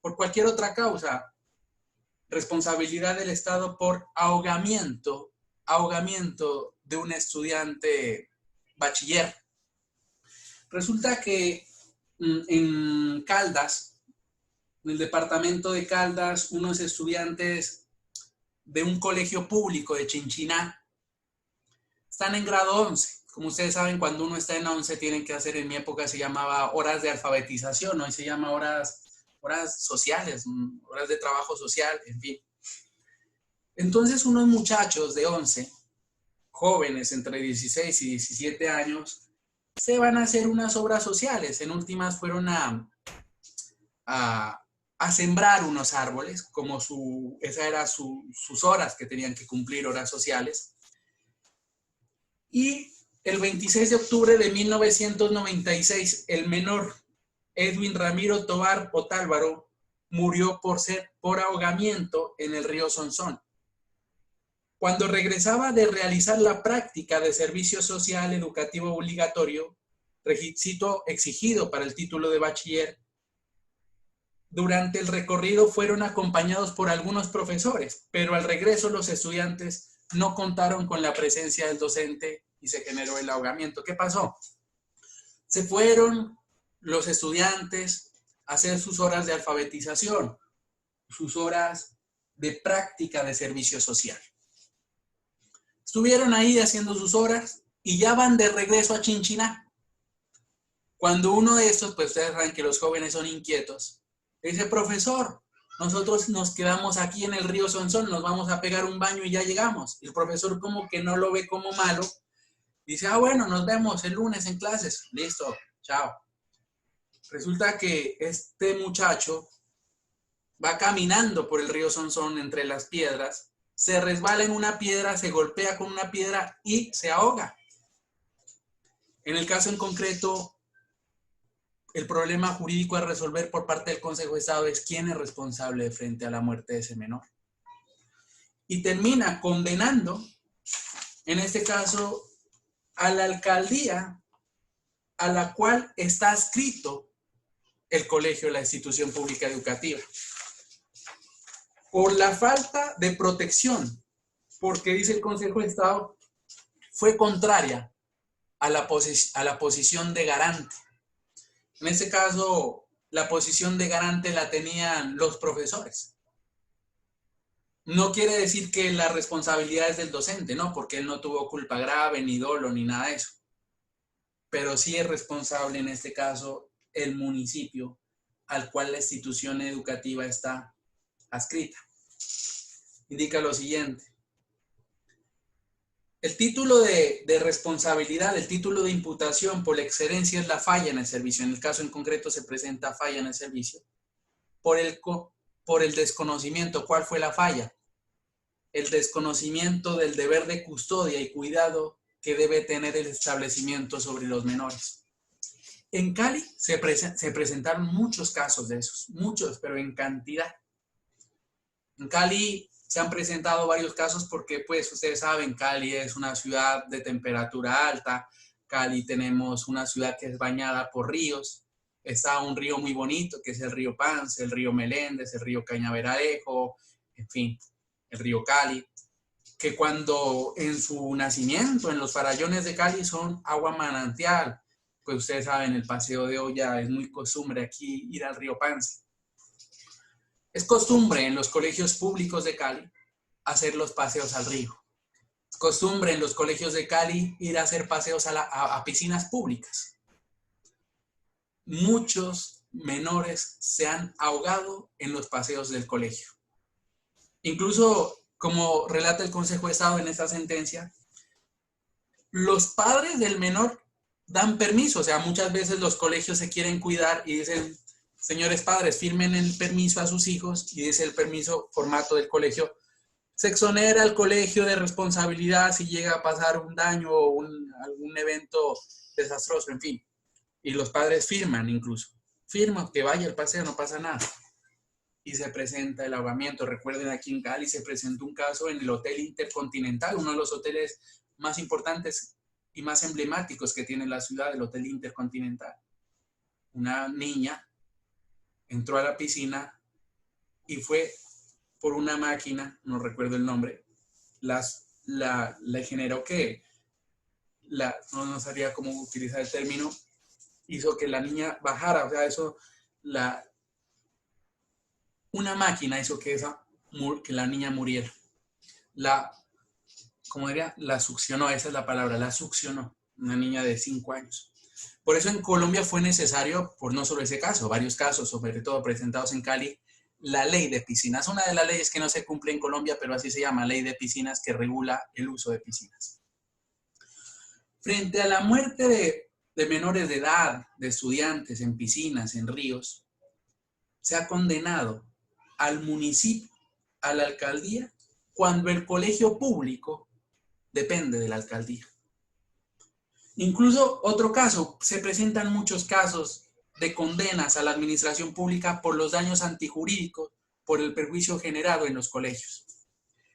por cualquier otra causa. Responsabilidad del Estado por ahogamiento de un estudiante bachiller. Resulta que en Caldas, en el departamento de Caldas, unos estudiantes de un colegio público de Chinchiná están en grado 11. Como ustedes saben, cuando uno está en 11 tienen que hacer, en mi época se llamaba horas de alfabetización, hoy se llama horas sociales, horas de trabajo social, en fin. Entonces unos muchachos de 11, jóvenes entre 16 y 17 años, se van a hacer unas obras sociales. En últimas fueron a sembrar unos árboles, como esa era sus horas que tenían que cumplir, horas sociales. Y el 26 de octubre de 1996, el menor Edwin Ramiro Tovar Otálvaro murió por ahogamiento en el río Sonsón. Cuando regresaba de realizar la práctica de servicio social educativo obligatorio, requisito exigido para el título de bachiller, durante el recorrido fueron acompañados por algunos profesores, pero al regreso los estudiantes no contaron con la presencia del docente y se generó el ahogamiento. ¿Qué pasó? Se fueron los estudiantes a hacer sus horas de alfabetización, sus horas de práctica de servicio social. Estuvieron ahí haciendo sus horas y ya van de regreso a Chinchiná. Cuando uno de estos, pues ustedes saben que los jóvenes son inquietos, dice: profesor, nosotros nos quedamos aquí en el río Sonsón, nos vamos a pegar un baño y ya llegamos. Y el profesor como que no lo ve como malo, dice: bueno, nos vemos el lunes en clases. Listo, chao. Resulta que este muchacho va caminando por el río Sonsón entre las piedras, se resbala en una piedra, se golpea con una piedra y se ahoga. En el caso en concreto, el problema jurídico a resolver por parte del Consejo de Estado es quién es responsable frente a la muerte de ese menor. Y termina condenando, en este caso, a la alcaldía a la cual está adscrito el colegio, la institución pública educativa, por la falta de protección, porque dice el Consejo de Estado, fue contraria a la posición de garante. En este caso, la posición de garante la tenían los profesores. No quiere decir que la responsabilidad es del docente, no, porque él no tuvo culpa grave, ni dolo, ni nada de eso. Pero sí es responsable en este caso el municipio al cual la institución educativa está adscrita. Indica lo siguiente: el título de responsabilidad, el título de imputación por la excelencia es la falla en el servicio. En el caso en concreto se presenta falla en el servicio. Por el desconocimiento. ¿Cuál fue la falla? El desconocimiento del deber de custodia y cuidado que debe tener el establecimiento sobre los menores. En Cali se presentaron muchos casos de esos, muchos, pero en cantidad. En Cali se han presentado varios casos porque, pues, ustedes saben, Cali es una ciudad de temperatura alta. Cali tenemos una ciudad que es bañada por ríos. Está un río muy bonito, que es el río Pance, el río Meléndez, el río Cañaveradejo, en fin, el río Cali, que cuando en su nacimiento, en los farallones de Cali, son agua manantial. Pues ustedes saben, el paseo de olla es muy costumbre aquí ir al río Pance. Es costumbre en los colegios públicos de Cali hacer los paseos al río. Es costumbre en los colegios de Cali ir a hacer paseos a piscinas públicas. Muchos menores se han ahogado en los paseos del colegio. Incluso, como relata el Consejo de Estado en esta sentencia, los padres del menor dan permiso. O sea, muchas veces los colegios se quieren cuidar y dicen: señores padres, firmen el permiso a sus hijos, y dice el permiso, formato del colegio: se exonera al colegio de responsabilidad si llega a pasar un daño o algún evento desastroso, en fin. Y los padres firman incluso. Firman que vaya el paseo, no pasa nada. Y se presenta el ahogamiento. Recuerden, aquí en Cali se presentó un caso en el Hotel Intercontinental, uno de los hoteles más importantes y más emblemáticos que tiene la ciudad, el Hotel Intercontinental. Una niña entró a la piscina y fue por una máquina, no recuerdo el nombre, le generó que, no sabría cómo utilizar el término, hizo que la niña bajara, o sea, una máquina hizo que la niña muriera. Como diría, la succionó, esa es la palabra, la succionó, una niña de 5 años. Por eso en Colombia fue necesario, por no solo ese caso, varios casos, sobre todo presentados en Cali, la ley de piscinas. Una de las leyes que no se cumple en Colombia, pero así se llama, ley de piscinas, que regula el uso de piscinas. Frente a la muerte de menores de edad, de estudiantes en piscinas, en ríos, se ha condenado al municipio, a la alcaldía, cuando el colegio público depende de la alcaldía. Incluso otro caso, se presentan muchos casos de condenas a la administración pública por los daños antijurídicos, por el perjuicio generado en los colegios.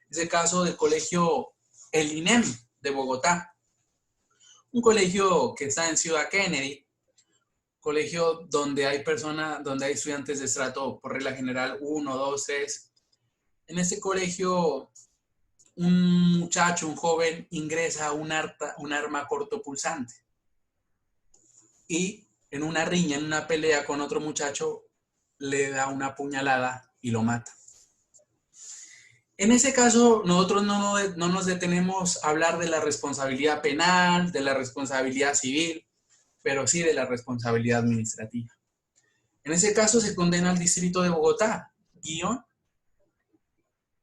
Es el caso del colegio El INEM de Bogotá, un colegio que está en Ciudad Kennedy, colegio donde hay estudiantes de estrato por regla general 1, 2, 3. En este colegio, un muchacho, un joven, ingresa a un arma cortopulsante y en una riña, en una pelea con otro muchacho, le da una puñalada y lo mata. En ese caso, nosotros no nos detenemos a hablar de la responsabilidad penal, de la responsabilidad civil, pero sí de la responsabilidad administrativa. En ese caso se condena al Distrito de Bogotá, guión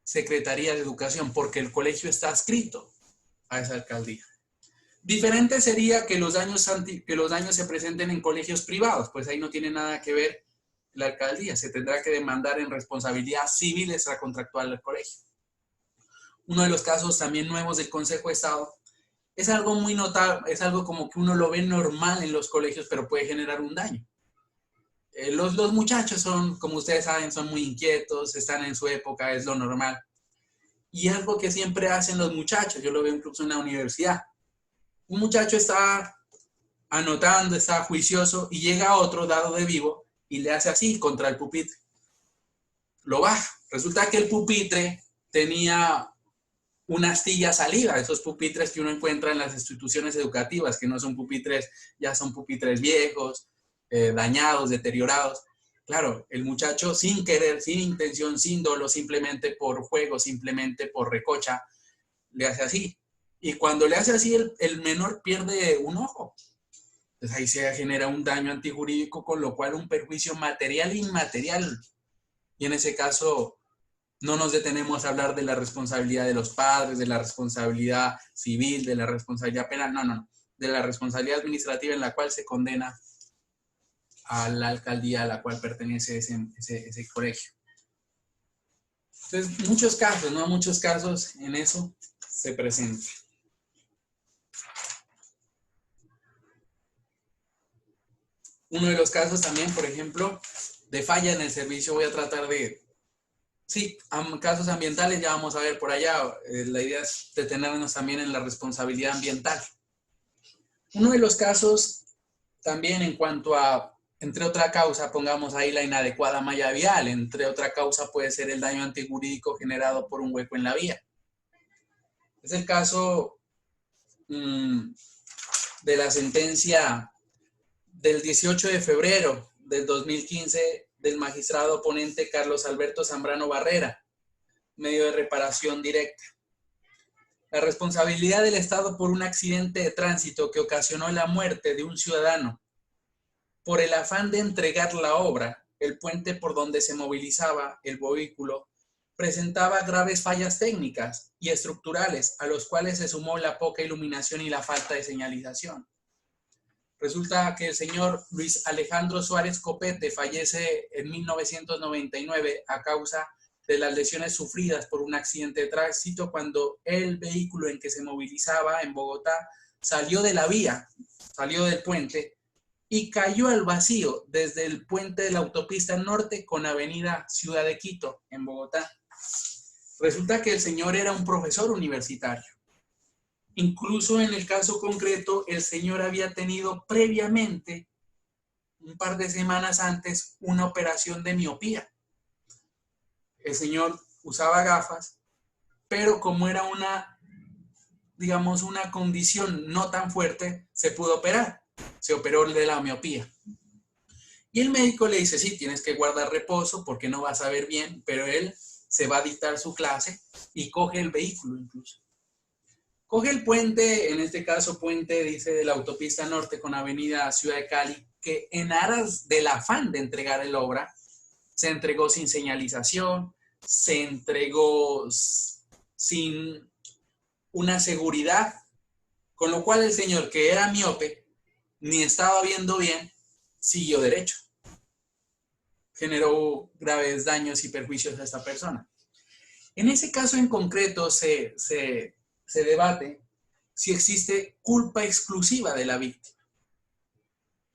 Secretaría de Educación, porque el colegio está adscrito a esa alcaldía. Diferente sería que los daños se presenten en colegios privados, pues ahí no tiene nada que ver la alcaldía, se tendrá que demandar en responsabilidad civil extracontractual del colegio. Uno de los casos también nuevos del Consejo de Estado es algo muy notable, es algo como que uno lo ve normal en los colegios, pero puede generar un daño. Los muchachos son, como ustedes saben, son muy inquietos, están en su época, es lo normal. Y algo que siempre hacen los muchachos, yo lo veo incluso en la universidad. Un muchacho está anotando, está juicioso y llega otro dado de vivo y le hace así contra el pupitre. Lo baja. Resulta que el pupitre tenía una astilla salida, esos pupitres que uno encuentra en las instituciones educativas, que no son pupitres, ya son pupitres viejos, dañados, deteriorados. Claro, el muchacho sin querer, sin intención, sin dolo, simplemente por juego, simplemente por recocha, le hace así. Y cuando le hace así, el menor pierde un ojo. Entonces ahí se genera un daño antijurídico, con lo cual un perjuicio material e inmaterial. Y en ese caso no nos detenemos a hablar de la responsabilidad de los padres, de la responsabilidad civil, de la responsabilidad penal, no. De la responsabilidad administrativa en la cual se condena a la alcaldía a la cual pertenece ese colegio. Entonces, muchos casos en eso se presentan. Uno de los casos también, por ejemplo, de falla en el servicio, voy a tratar de... Sí, casos ambientales ya vamos a ver por allá. La idea es detenernos también en la responsabilidad ambiental. Uno de los casos también en cuanto a, entre otra causa, pongamos ahí la inadecuada malla vial, entre otra causa puede ser el daño antijurídico generado por un hueco en la vía. Es el caso de la sentencia del 18 de febrero del 2015 del magistrado ponente Carlos Alberto Zambrano Barrera, medio de reparación directa. La responsabilidad del Estado por un accidente de tránsito que ocasionó la muerte de un ciudadano por el afán de entregar la obra, el puente por donde se movilizaba el vehículo presentaba graves fallas técnicas y estructurales, a los cuales se sumó la poca iluminación y la falta de señalización. Resulta que el señor Luis Alejandro Suárez Copete fallece en 1999 a causa de las lesiones sufridas por un accidente de tránsito cuando el vehículo en que se movilizaba en Bogotá salió de la vía, salió del puente y cayó al vacío desde el puente de la autopista norte con avenida Ciudad de Quito en Bogotá. Resulta que el señor era un profesor universitario. Incluso en el caso concreto, el señor había tenido previamente, un par de semanas antes, una operación de miopía. El señor usaba gafas, pero como era una, digamos, una condición no tan fuerte, se pudo operar. Se operó de la miopía. Y el médico le dice, sí, tienes que guardar reposo porque no vas a ver bien, pero él se va a dictar su clase y coge el vehículo incluso. Coge el puente, en este caso puente, dice, de la autopista norte con avenida Ciudad de Cali, que en aras del afán de entregar el obra, se entregó sin señalización, se entregó sin una seguridad, con lo cual el señor, que era miope, ni estaba viendo bien, siguió derecho. Generó graves daños y perjuicios a esta persona. En ese caso en concreto se debate si existe culpa exclusiva de la víctima,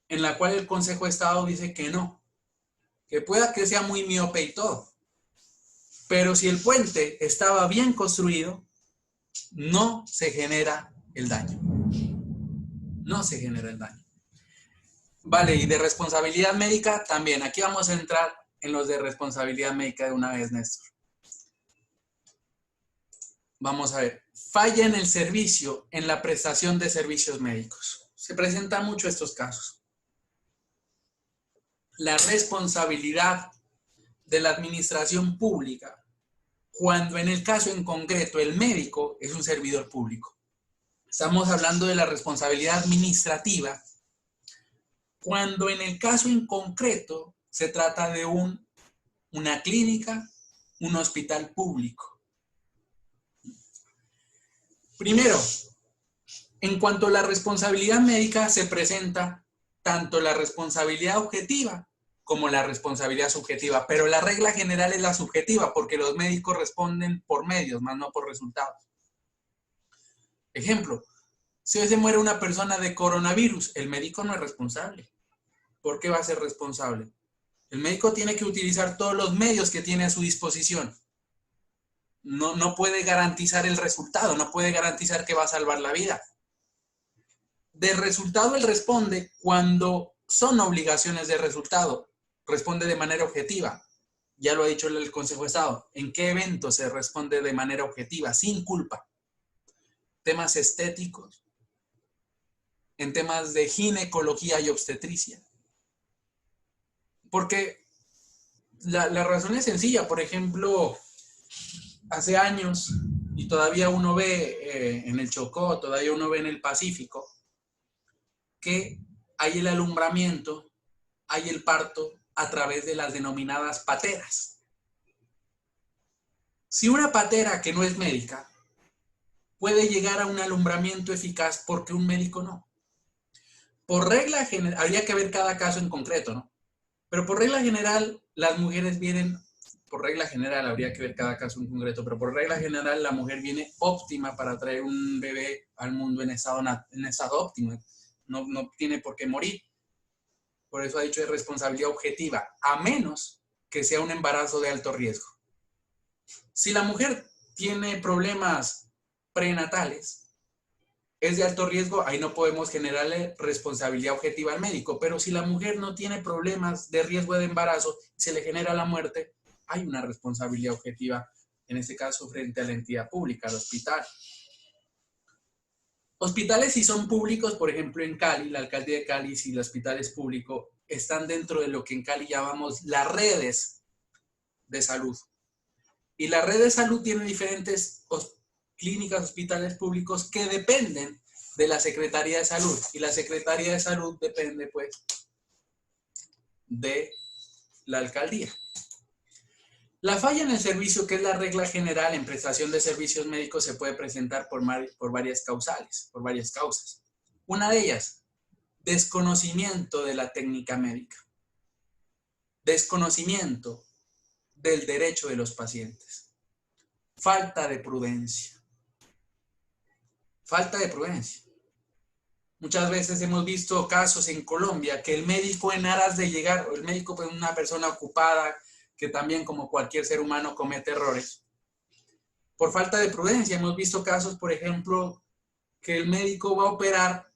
en la cual el Consejo de Estado dice que no, que pueda que sea muy miope y todo, pero si el puente estaba bien construido, no se genera el daño. No se genera el daño. Vale, y de responsabilidad médica también. Aquí vamos a entrar en los de responsabilidad médica de una vez, Néstor. Vamos a ver. Falla en el servicio, en la prestación de servicios médicos. Se presentan mucho estos casos. La responsabilidad de la administración pública, cuando en el caso en concreto el médico es un servidor público. Estamos hablando de la responsabilidad administrativa, cuando en el caso en concreto se trata de una clínica, un hospital público. Primero, en cuanto a la responsabilidad médica, se presenta tanto la responsabilidad objetiva como la responsabilidad subjetiva, pero la regla general es la subjetiva, porque los médicos responden por medios, más no por resultados. Ejemplo, si hoy se muere una persona de coronavirus, el médico no es responsable. ¿Por qué va a ser responsable? El médico tiene que utilizar todos los medios que tiene a su disposición. No puede garantizar el resultado, no puede garantizar que va a salvar la vida. De resultado él responde cuando son obligaciones de resultado. Responde de manera objetiva. Ya lo ha dicho el Consejo de Estado. ¿En qué evento se responde de manera objetiva, sin culpa? Temas estéticos, en temas de ginecología y obstetricia. Porque la razón es sencilla. Por ejemplo, hace años, y todavía uno ve en el Chocó, todavía uno ve en el Pacífico, que hay el alumbramiento, hay el parto a través de las denominadas pateras. Si una patera que no es médica puede llegar a un alumbramiento eficaz, ¿por qué un médico no? Por regla general, habría que ver cada caso en concreto, ¿no? Pero por regla general, las mujeres vienen, por regla general, habría que ver cada caso en concreto, pero por regla general, la mujer viene óptima para traer un bebé al mundo en estado óptimo. No tiene por qué morir. Por eso ha dicho de responsabilidad objetiva, a menos que sea un embarazo de alto riesgo. Si la mujer tiene problemas prenatales, es de alto riesgo, ahí no podemos generarle responsabilidad objetiva al médico. Pero si la mujer no tiene problemas de riesgo de embarazo y se le genera la muerte, hay una responsabilidad objetiva, en este caso frente a la entidad pública, al hospital. Hospitales, si son públicos, por ejemplo en Cali, la alcaldía de Cali, si el hospital es público, están dentro de lo que en Cali llamamos las redes de salud. Y la red de salud tiene diferentes clínicas, hospitales públicos que dependen de la Secretaría de Salud. Y la Secretaría de Salud depende, pues, de la alcaldía. La falla en el servicio, que es la regla general en prestación de servicios médicos, se puede presentar por varias causas. Una de ellas, desconocimiento de la técnica médica. Desconocimiento del derecho de los pacientes. Falta de prudencia. Falta de prudencia. Muchas veces hemos visto casos en Colombia que el médico en aras de llegar, el médico es una persona ocupada que también como cualquier ser humano comete errores. Por falta de prudencia hemos visto casos, por ejemplo, que el médico va a operar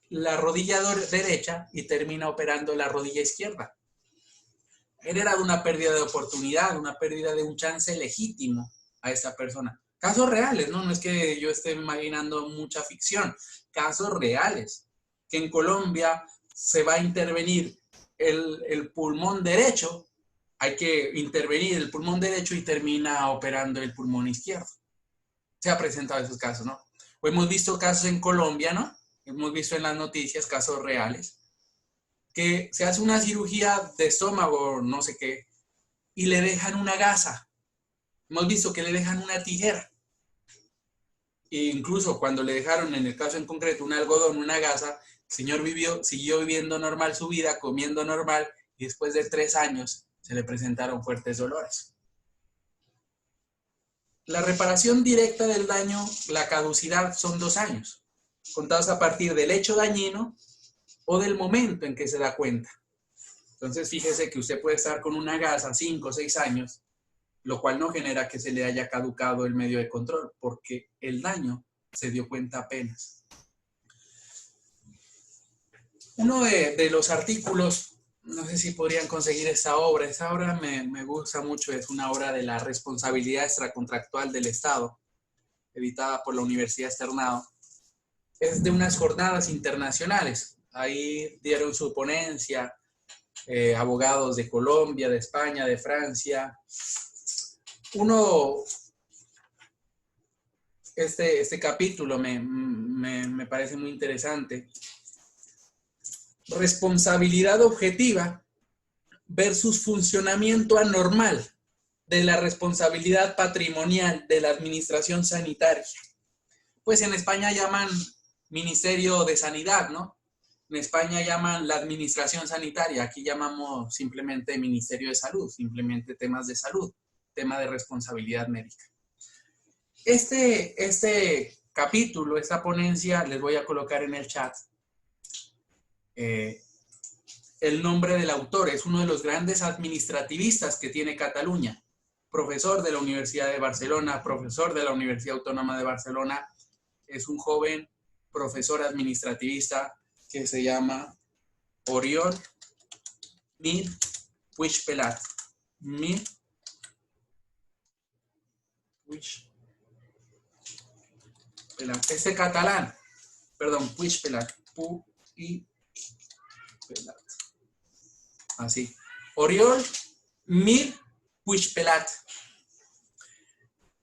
la rodilla derecha y termina operando la rodilla izquierda. genera una pérdida de oportunidad, una pérdida de un chance legítimo a esta persona. Casos reales, ¿no? No es que yo esté imaginando mucha ficción, casos reales. Que en Colombia se va a intervenir el pulmón derecho, hay que intervenir el pulmón derecho y termina operando el pulmón izquierdo. Se ha presentado esos casos, ¿no? O hemos visto casos en Colombia, ¿no? Hemos visto en las noticias casos reales, que se hace una cirugía de estómago, no sé qué, y le dejan una gasa. Hemos visto que le dejan una tijera. E incluso cuando le dejaron, en el caso en concreto, un algodón, una gasa, el señor siguió viviendo normal su vida, comiendo normal, y después de 3 años se le presentaron fuertes dolores. La reparación directa del daño, la caducidad son 2 años, contados a partir del hecho dañino o del momento en que se da cuenta. Entonces, fíjese que usted puede estar con una gasa 5 o 6 años, lo cual no genera que se le haya caducado el medio de control, porque el daño se dio cuenta apenas. Uno de los artículos, no sé si podrían conseguir esta obra me gusta mucho, es una obra de la responsabilidad extracontractual del Estado, editada por la Universidad Externado. Es de unas jornadas internacionales. Ahí dieron su ponencia abogados de Colombia, de España, de Francia. Este capítulo me parece muy interesante. Responsabilidad objetiva versus funcionamiento anormal de la responsabilidad patrimonial de la administración sanitaria. Pues en España llaman Ministerio de Sanidad, ¿no? En España llaman la administración sanitaria, aquí llamamos simplemente Ministerio de Salud, simplemente temas de salud, tema de responsabilidad médica. Este capítulo, esta ponencia, les voy a colocar en el chat el nombre del autor. Es uno de los grandes administrativistas que tiene Cataluña, profesor de la Universidad de Barcelona, profesor de la Universidad Autónoma de Barcelona. Es un joven profesor administrativista que se llama Oriol Mir Puigpelat. Mir Puigpelat. Catalán, perdón, Puigpelat. Puigpelat. Así. Oriol Mir Puigpelat.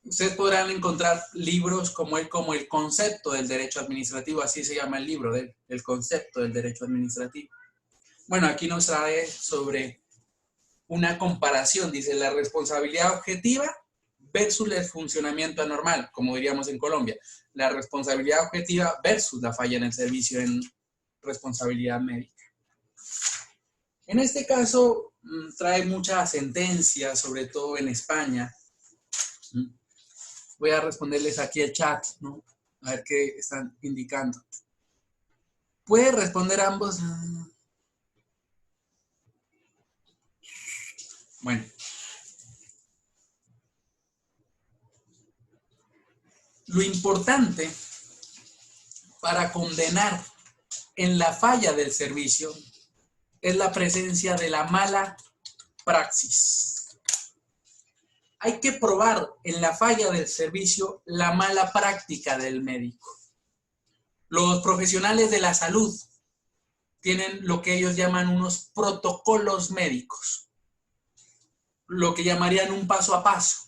Ustedes podrán encontrar libros como El concepto del derecho administrativo, así se llama el libro, el concepto del derecho administrativo. Bueno, aquí nos trae sobre una comparación, dice, la responsabilidad objetiva versus el funcionamiento anormal, como diríamos en Colombia. La responsabilidad objetiva versus la falla en el servicio en responsabilidad médica. En este caso, trae muchas sentencias, sobre todo en España. Voy a responderles aquí el chat, ¿no? A ver qué están indicando. ¿Puede responder ambos? Bueno. Lo importante para condenar en la falla del servicio es la presencia de la mala praxis. Hay que probar en la falla del servicio la mala práctica del médico. Los profesionales de la salud tienen lo que ellos llaman unos protocolos médicos, lo que llamarían un paso a paso.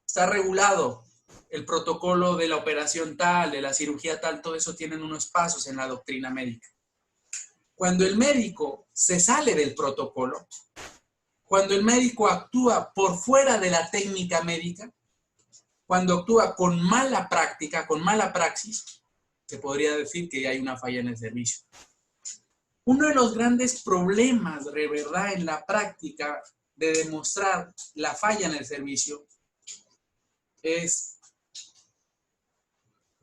Está regulado el protocolo de la operación tal, de la cirugía tal, todo eso tienen unos pasos en la doctrina médica. Cuando el médico se sale del protocolo, cuando el médico actúa por fuera de la técnica médica, cuando actúa con mala práctica, con mala praxis, se podría decir que hay una falla en el servicio. Uno de los grandes problemas, de verdad, en la práctica de demostrar la falla en el servicio es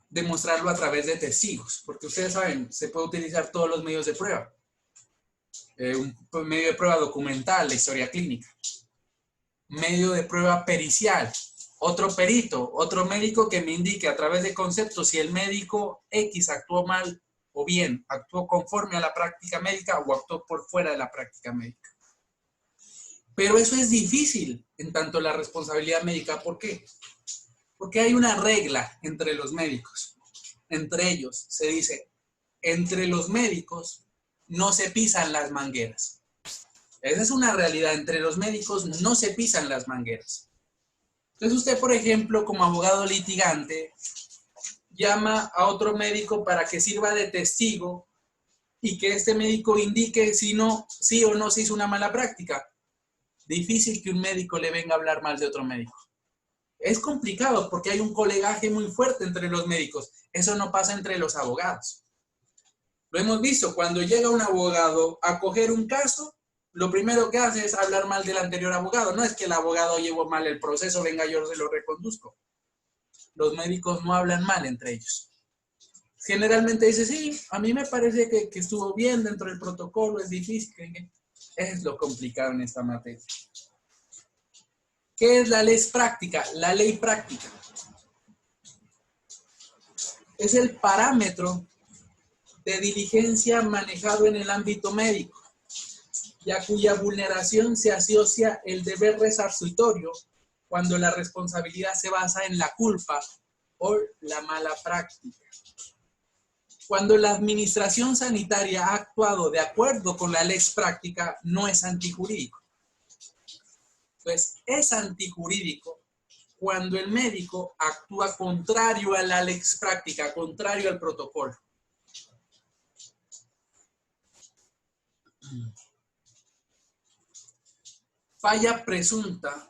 demostrarlo a través de testigos, porque ustedes saben, se puede utilizar todos los medios de prueba. Un medio de prueba documental, la historia clínica. Medio de prueba pericial, otro perito, otro médico que me indique a través de conceptos si el médico X actuó mal o bien, actuó conforme a la práctica médica o actuó por fuera de la práctica médica. Pero eso es difícil en tanto la responsabilidad médica. ¿Por qué? Porque hay una regla entre los médicos. Entre ellos se dice, entre los médicos no se pisan las mangueras. Esa es una realidad. Entre los médicos no se pisan las mangueras. Entonces usted, por ejemplo, como abogado litigante, llama a otro médico para que sirva de testigo y que este médico indique si o no se hizo una mala práctica. Difícil que un médico le venga a hablar mal de otro médico. Es complicado porque hay un colegaje muy fuerte entre los médicos. Eso no pasa entre los abogados. Lo hemos visto, cuando llega un abogado a coger un caso, lo primero que hace es hablar mal del anterior abogado. No es que el abogado llevó mal el proceso, venga, yo se lo reconduzco. Los médicos no hablan mal entre ellos. Generalmente dice, sí, a mí me parece que estuvo bien dentro del protocolo, es difícil. Es lo complicado en esta materia. ¿Qué es la ley práctica? La ley práctica es el parámetro de diligencia manejado en el ámbito médico y a cuya vulneración se asocia el deber resarcitorio cuando la responsabilidad se basa en la culpa o la mala práctica. Cuando la administración sanitaria ha actuado de acuerdo con la ley práctica, no es antijurídico. Pues es antijurídico cuando el médico actúa contrario a la ley práctica, contrario al protocolo. Falla presunta.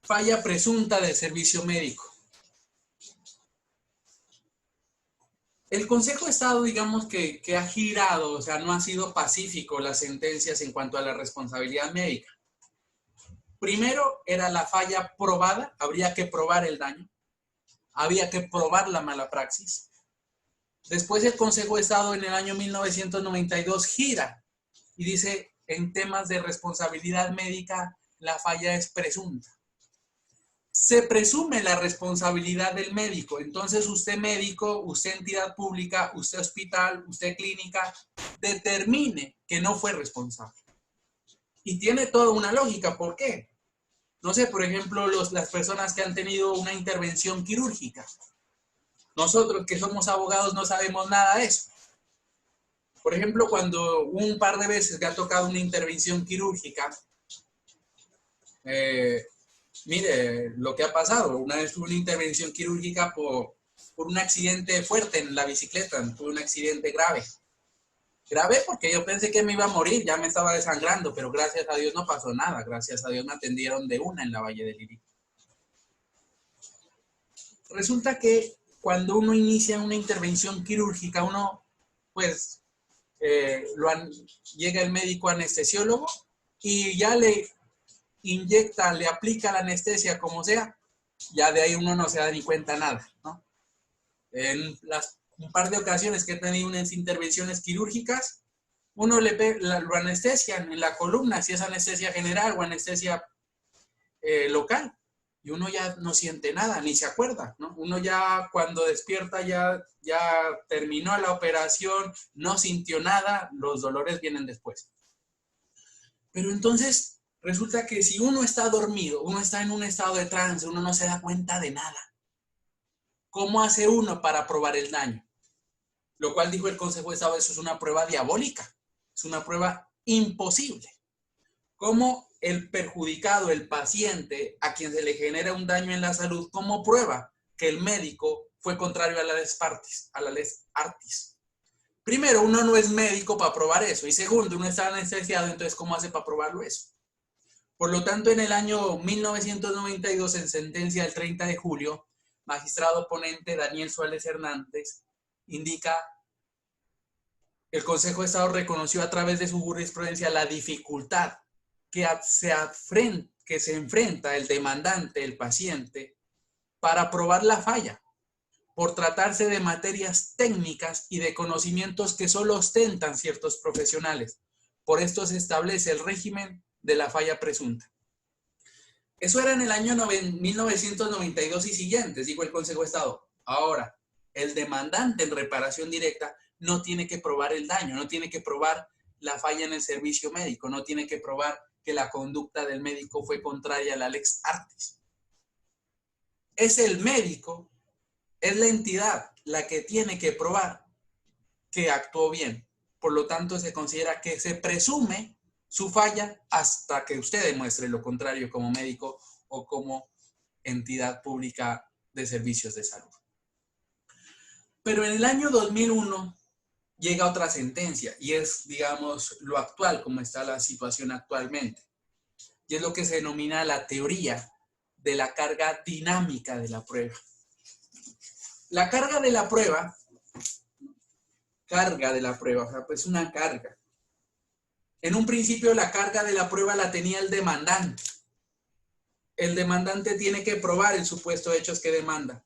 Falla presunta del servicio médico. El Consejo de Estado, digamos que ha girado, o sea, no ha sido pacífico las sentencias en cuanto a la responsabilidad médica. Primero era la falla probada, habría que probar el daño, había que probar la mala praxis. Después el Consejo de Estado en el año 1992 gira y dice, en temas de responsabilidad médica, la falla es presunta. Se presume la responsabilidad del médico. Entonces usted médico, usted entidad pública, usted hospital, usted clínica, determine que no fue responsable. Y tiene toda una lógica. ¿Por qué? No sé, por ejemplo, las personas que han tenido una intervención quirúrgica. Nosotros que somos abogados no sabemos nada de eso. Por ejemplo, cuando un par de veces que ha tocado una intervención quirúrgica, mire lo que ha pasado. Una vez tuve una intervención quirúrgica por un accidente fuerte en la bicicleta. Tuve un accidente grave. Grave porque yo pensé que me iba a morir, ya me estaba desangrando, pero gracias a Dios no pasó nada. Gracias a Dios me atendieron de una en la Valle del Irí. Resulta que cuando uno inicia una intervención quirúrgica, uno, pues, llega el médico anestesiólogo y ya le inyecta, le aplica la anestesia como sea, ya de ahí uno no se da ni cuenta nada, ¿no? En un par de ocasiones que he tenido unas intervenciones quirúrgicas, uno lo anestesian en la columna, si es anestesia general o anestesia local, y uno ya no siente nada, ni se acuerda, ¿no? Uno ya cuando despierta ya terminó la operación, no sintió nada, los dolores vienen después. Pero entonces resulta que si uno está dormido, uno está en un estado de trance, uno no se da cuenta de nada. ¿Cómo hace uno para probar el daño? Lo cual dijo el Consejo de Estado, eso es una prueba diabólica, es una prueba imposible. ¿Cómo el perjudicado, el paciente, a quien se le genera un daño en la salud, cómo prueba que el médico fue contrario a la lex artis? Primero, uno no es médico para probar eso. Y segundo, uno está anestesiado, entonces ¿cómo hace para probarlo eso? Por lo tanto, en el año 1992, en sentencia del 30 de julio, magistrado ponente Daniel Suárez Hernández indica: el Consejo de Estado reconoció a través de su jurisprudencia la dificultad que se enfrenta el demandante, el paciente, para probar la falla, por tratarse de materias técnicas y de conocimientos que solo ostentan ciertos profesionales. Por esto se establece el régimen de la falla presunta. Eso era en el año 1992 y siguientes, dijo el Consejo de Estado. Ahora, el demandante en reparación directa no tiene que probar el daño, no tiene que probar la falla en el servicio médico, no tiene que probar que la conducta del médico fue contraria a la lex artis. Es el médico, es la entidad la que tiene que probar que actuó bien. Por lo tanto, se considera que se presume su falla hasta que usted demuestre lo contrario como médico o como entidad pública de servicios de salud. Pero en el año 2001 llega otra sentencia y es, digamos, lo actual, como está la situación actualmente. Y es lo que se denomina la teoría de la carga dinámica de la prueba. La carga de la prueba, o sea, pues una carga. En un principio la carga de la prueba la tenía el demandante. El demandante tiene que probar el supuesto de hechos que demanda.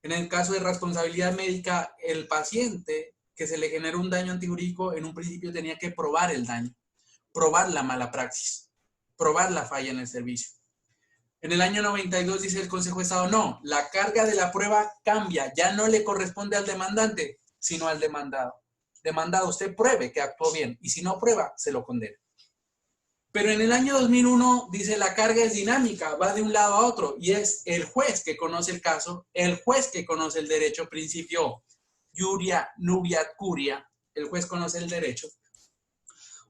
En el caso de responsabilidad médica, el paciente que se le generó un daño antijurídico, en un principio tenía que probar el daño, probar la mala praxis, probar la falla en el servicio. En el año 92 dice el Consejo de Estado, no, la carga de la prueba cambia, ya no le corresponde al demandante, sino al demandado. Demandado, usted pruebe que actuó bien, y si no prueba, se lo condena. Pero en el año 2001 dice la carga es dinámica, va de un lado a otro, y es el juez que conoce el caso, el juez que conoce el derecho, principio iuria nubiat curia, el juez conoce el derecho.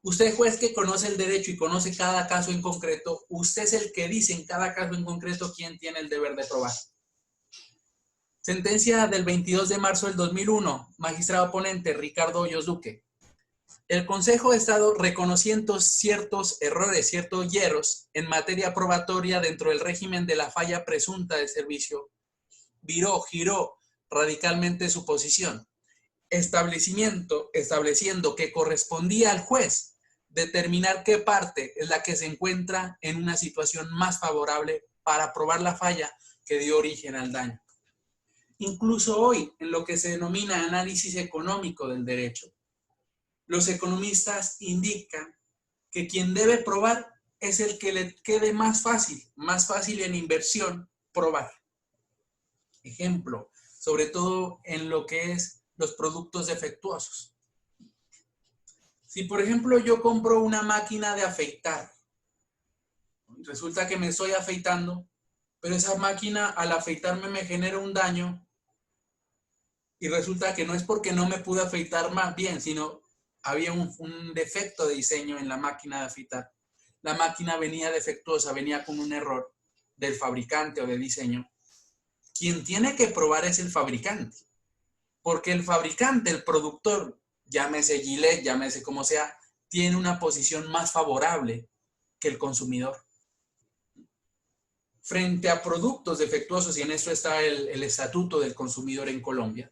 Usted, juez que conoce el derecho y conoce cada caso en concreto, usted es el que dice en cada caso en concreto quién tiene el deber de probar. Sentencia del 22 de marzo del 2001, magistrado ponente Ricardo Hoyos Duque. El Consejo de Estado, reconociendo ciertos errores, ciertos hierros en materia probatoria dentro del régimen de la falla presunta de servicio, giró radicalmente su posición, estableciendo que correspondía al juez determinar qué parte es la que se encuentra en una situación más favorable para probar la falla que dio origen al daño. Incluso hoy, en lo que se denomina análisis económico del derecho, los economistas indican que quien debe probar es el que le quede más fácil en inversión probar. Ejemplo, sobre todo en lo que es los productos defectuosos. Si, por ejemplo, yo compro una máquina de afeitar, resulta que me estoy afeitando, pero esa máquina al afeitarme me genera un daño y resulta que no es porque no me pude afeitar más bien, sino había un defecto de diseño en la máquina de afeitar. La máquina venía defectuosa, venía con un error del fabricante o de diseño. Quien tiene que probar es el fabricante, porque el fabricante, el productor, llámese Gillette, llámese como sea, tiene una posición más favorable que el consumidor. Frente a productos defectuosos, y en esto está el Estatuto del Consumidor en Colombia,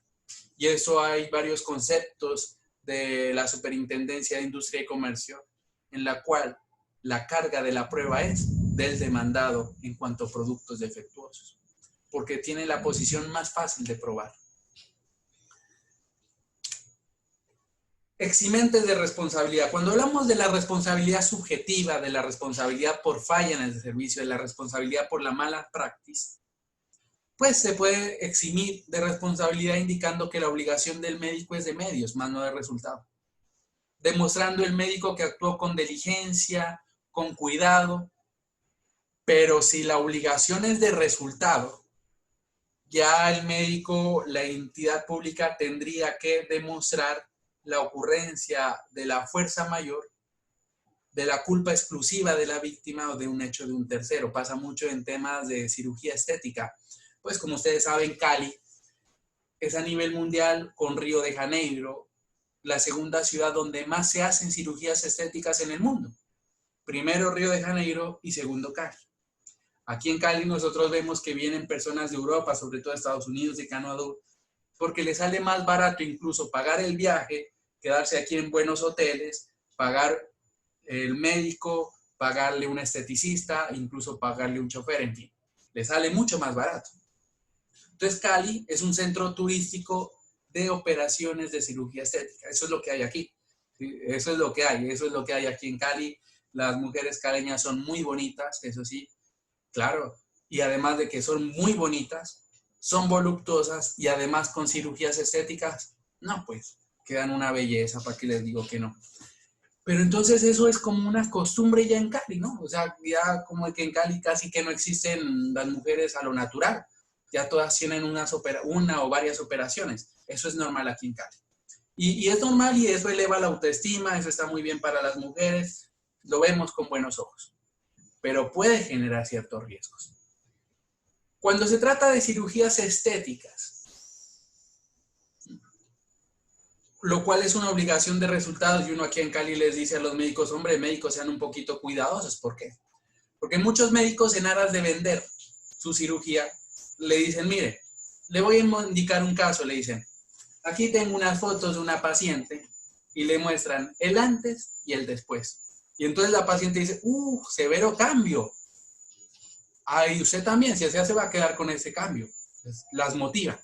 y eso hay varios conceptos de la Superintendencia de Industria y Comercio, en la cual la carga de la prueba es del demandado en cuanto a productos defectuosos, porque tiene la posición más fácil de probar. Eximentes de responsabilidad. Cuando hablamos de la responsabilidad subjetiva, de la responsabilidad por falla en el servicio, de la responsabilidad por la mala praxis, pues se puede eximir de responsabilidad indicando que la obligación del médico es de medios, más no de resultado. Demostrando el médico que actuó con diligencia, con cuidado, pero si la obligación es de resultado, ya el médico, la entidad pública tendría que demostrar la ocurrencia de la fuerza mayor, de la culpa exclusiva de la víctima o de un hecho de un tercero. Pasa mucho en temas de cirugía estética. Pues como ustedes saben, Cali es a nivel mundial con Río de Janeiro, la segunda ciudad donde más se hacen cirugías estéticas en el mundo. Primero Río de Janeiro y segundo Cali. Aquí en Cali nosotros vemos que vienen personas de Europa, sobre todo de Estados Unidos y Canadá, porque les sale más barato incluso pagar el viaje, quedarse aquí en buenos hoteles, pagar el médico, pagarle un esteticista, incluso pagarle un chofer, en fin. Les sale mucho más barato. Entonces Cali es un centro turístico de operaciones de cirugía estética. Eso es lo que hay aquí. Eso es lo que hay aquí en Cali. Las mujeres caleñas son muy bonitas, eso sí, claro. Y además de que son muy bonitas, son voluptuosas y además con cirugías estéticas, no, pues quedan una belleza, para que les digo que no. Pero entonces eso es como una costumbre ya en Cali, ¿no? O sea, ya como que en Cali casi que no existen las mujeres a lo natural. Ya todas tienen una o varias operaciones. Eso es normal aquí en Cali. Y es normal y eso eleva la autoestima, eso está muy bien para las mujeres, lo vemos con buenos ojos, pero puede generar ciertos riesgos. Cuando se trata de cirugías estéticas, lo cual es una obligación de resultados, y uno aquí en Cali les dice a los médicos, hombre, médicos sean un poquito cuidadosos. ¿Por qué? Porque muchos médicos en aras de vender su cirugía le dicen, mire, le voy a indicar un caso, le dicen, aquí tengo unas fotos de una paciente y le muestran el antes y el después. Y entonces la paciente dice, severo cambio. Y usted también, si se va a quedar con ese cambio. Pues, las motiva.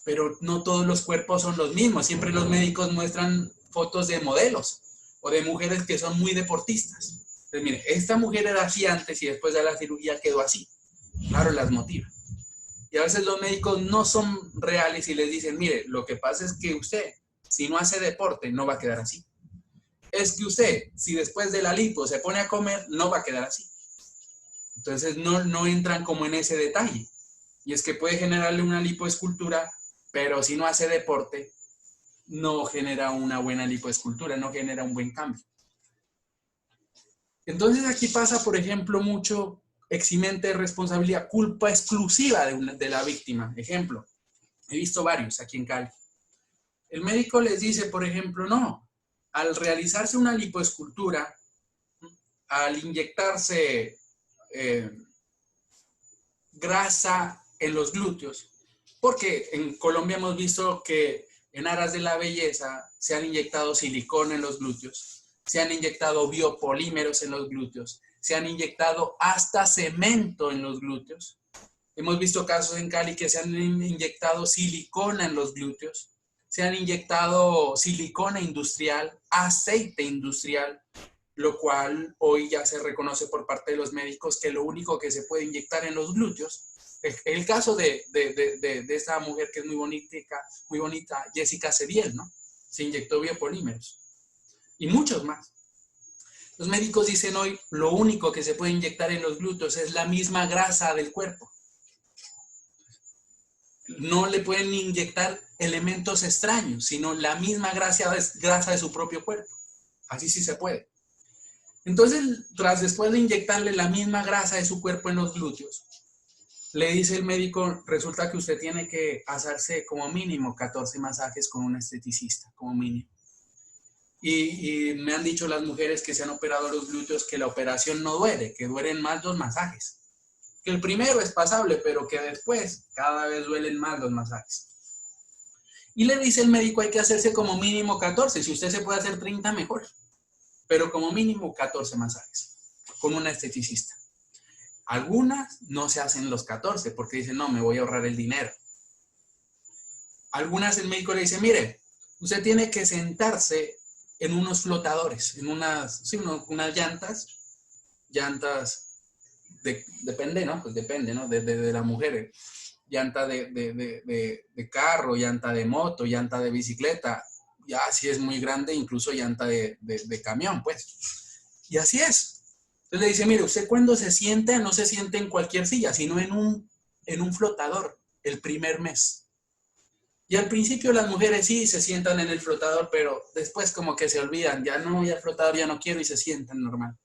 Pero no todos los cuerpos son los mismos. Siempre los médicos muestran fotos de modelos o de mujeres que son muy deportistas. Entonces, mire, esta mujer era así antes y después de la cirugía quedó así. Claro, las motiva. Y a veces los médicos no son reales y les dicen, mire, lo que pasa es que usted, si no hace deporte, no va a quedar así. Es que usted, si después de la lipo se pone a comer, no va a quedar así. Entonces no entran como en ese detalle. Y es que puede generarle una lipoescultura, pero si no hace deporte, no genera una buena lipoescultura, no genera un buen cambio. Entonces aquí pasa, por ejemplo, mucho eximente de responsabilidad, culpa exclusiva de la víctima. Ejemplo, he visto varios aquí en Cali. El médico les dice, por ejemplo, no, al realizarse una lipoescultura, al inyectarse grasa en los glúteos, porque en Colombia hemos visto que en aras de la belleza se han inyectado silicona en los glúteos, se han inyectado biopolímeros en los glúteos, se han inyectado hasta cemento en los glúteos. Hemos visto casos en Cali que se han inyectado silicona en los glúteos, se han inyectado silicona industrial, aceite industrial, lo cual hoy ya se reconoce por parte de los médicos que lo único que se puede inyectar en los glúteos, el caso de esta mujer que es muy bonita, Jessica Cediel, ¿no? Se inyectó biopolímeros y muchos más. Los médicos dicen hoy, lo único que se puede inyectar en los glúteos es la misma grasa del cuerpo. No le pueden inyectar elementos extraños, sino la misma grasa de su propio cuerpo. Así sí se puede. Entonces, después de inyectarle la misma grasa de su cuerpo en los glúteos, le dice el médico, resulta que usted tiene que hacerse como mínimo 14 masajes con un esteticista, como mínimo. Y me han dicho las mujeres que se han operado los glúteos que la operación no duele, que duelen más los masajes. Que el primero es pasable, pero que después cada vez duelen más los masajes. Y le dice el médico, hay que hacerse como mínimo 14. Si usted se puede hacer 30, mejor. Pero como mínimo 14 masajes con una esteticista. Algunas no se hacen los 14 porque dicen, no, me voy a ahorrar el dinero. Algunas el médico le dice, mire, usted tiene que sentarse en unos flotadores, en unas llantas, depende, ¿no? Pues depende, ¿no? De la mujer. Llanta de carro, llanta de moto, llanta de bicicleta. Ya si es muy grande, incluso llanta de camión, pues. Y así es. Entonces le dice, mire, usted cuando se siente, no se siente en cualquier silla, sino en un flotador el primer mes. Y al principio las mujeres sí se sientan en el flotador, pero después como que se olvidan, ya no, ya el flotador ya no quiero y se sientan normal.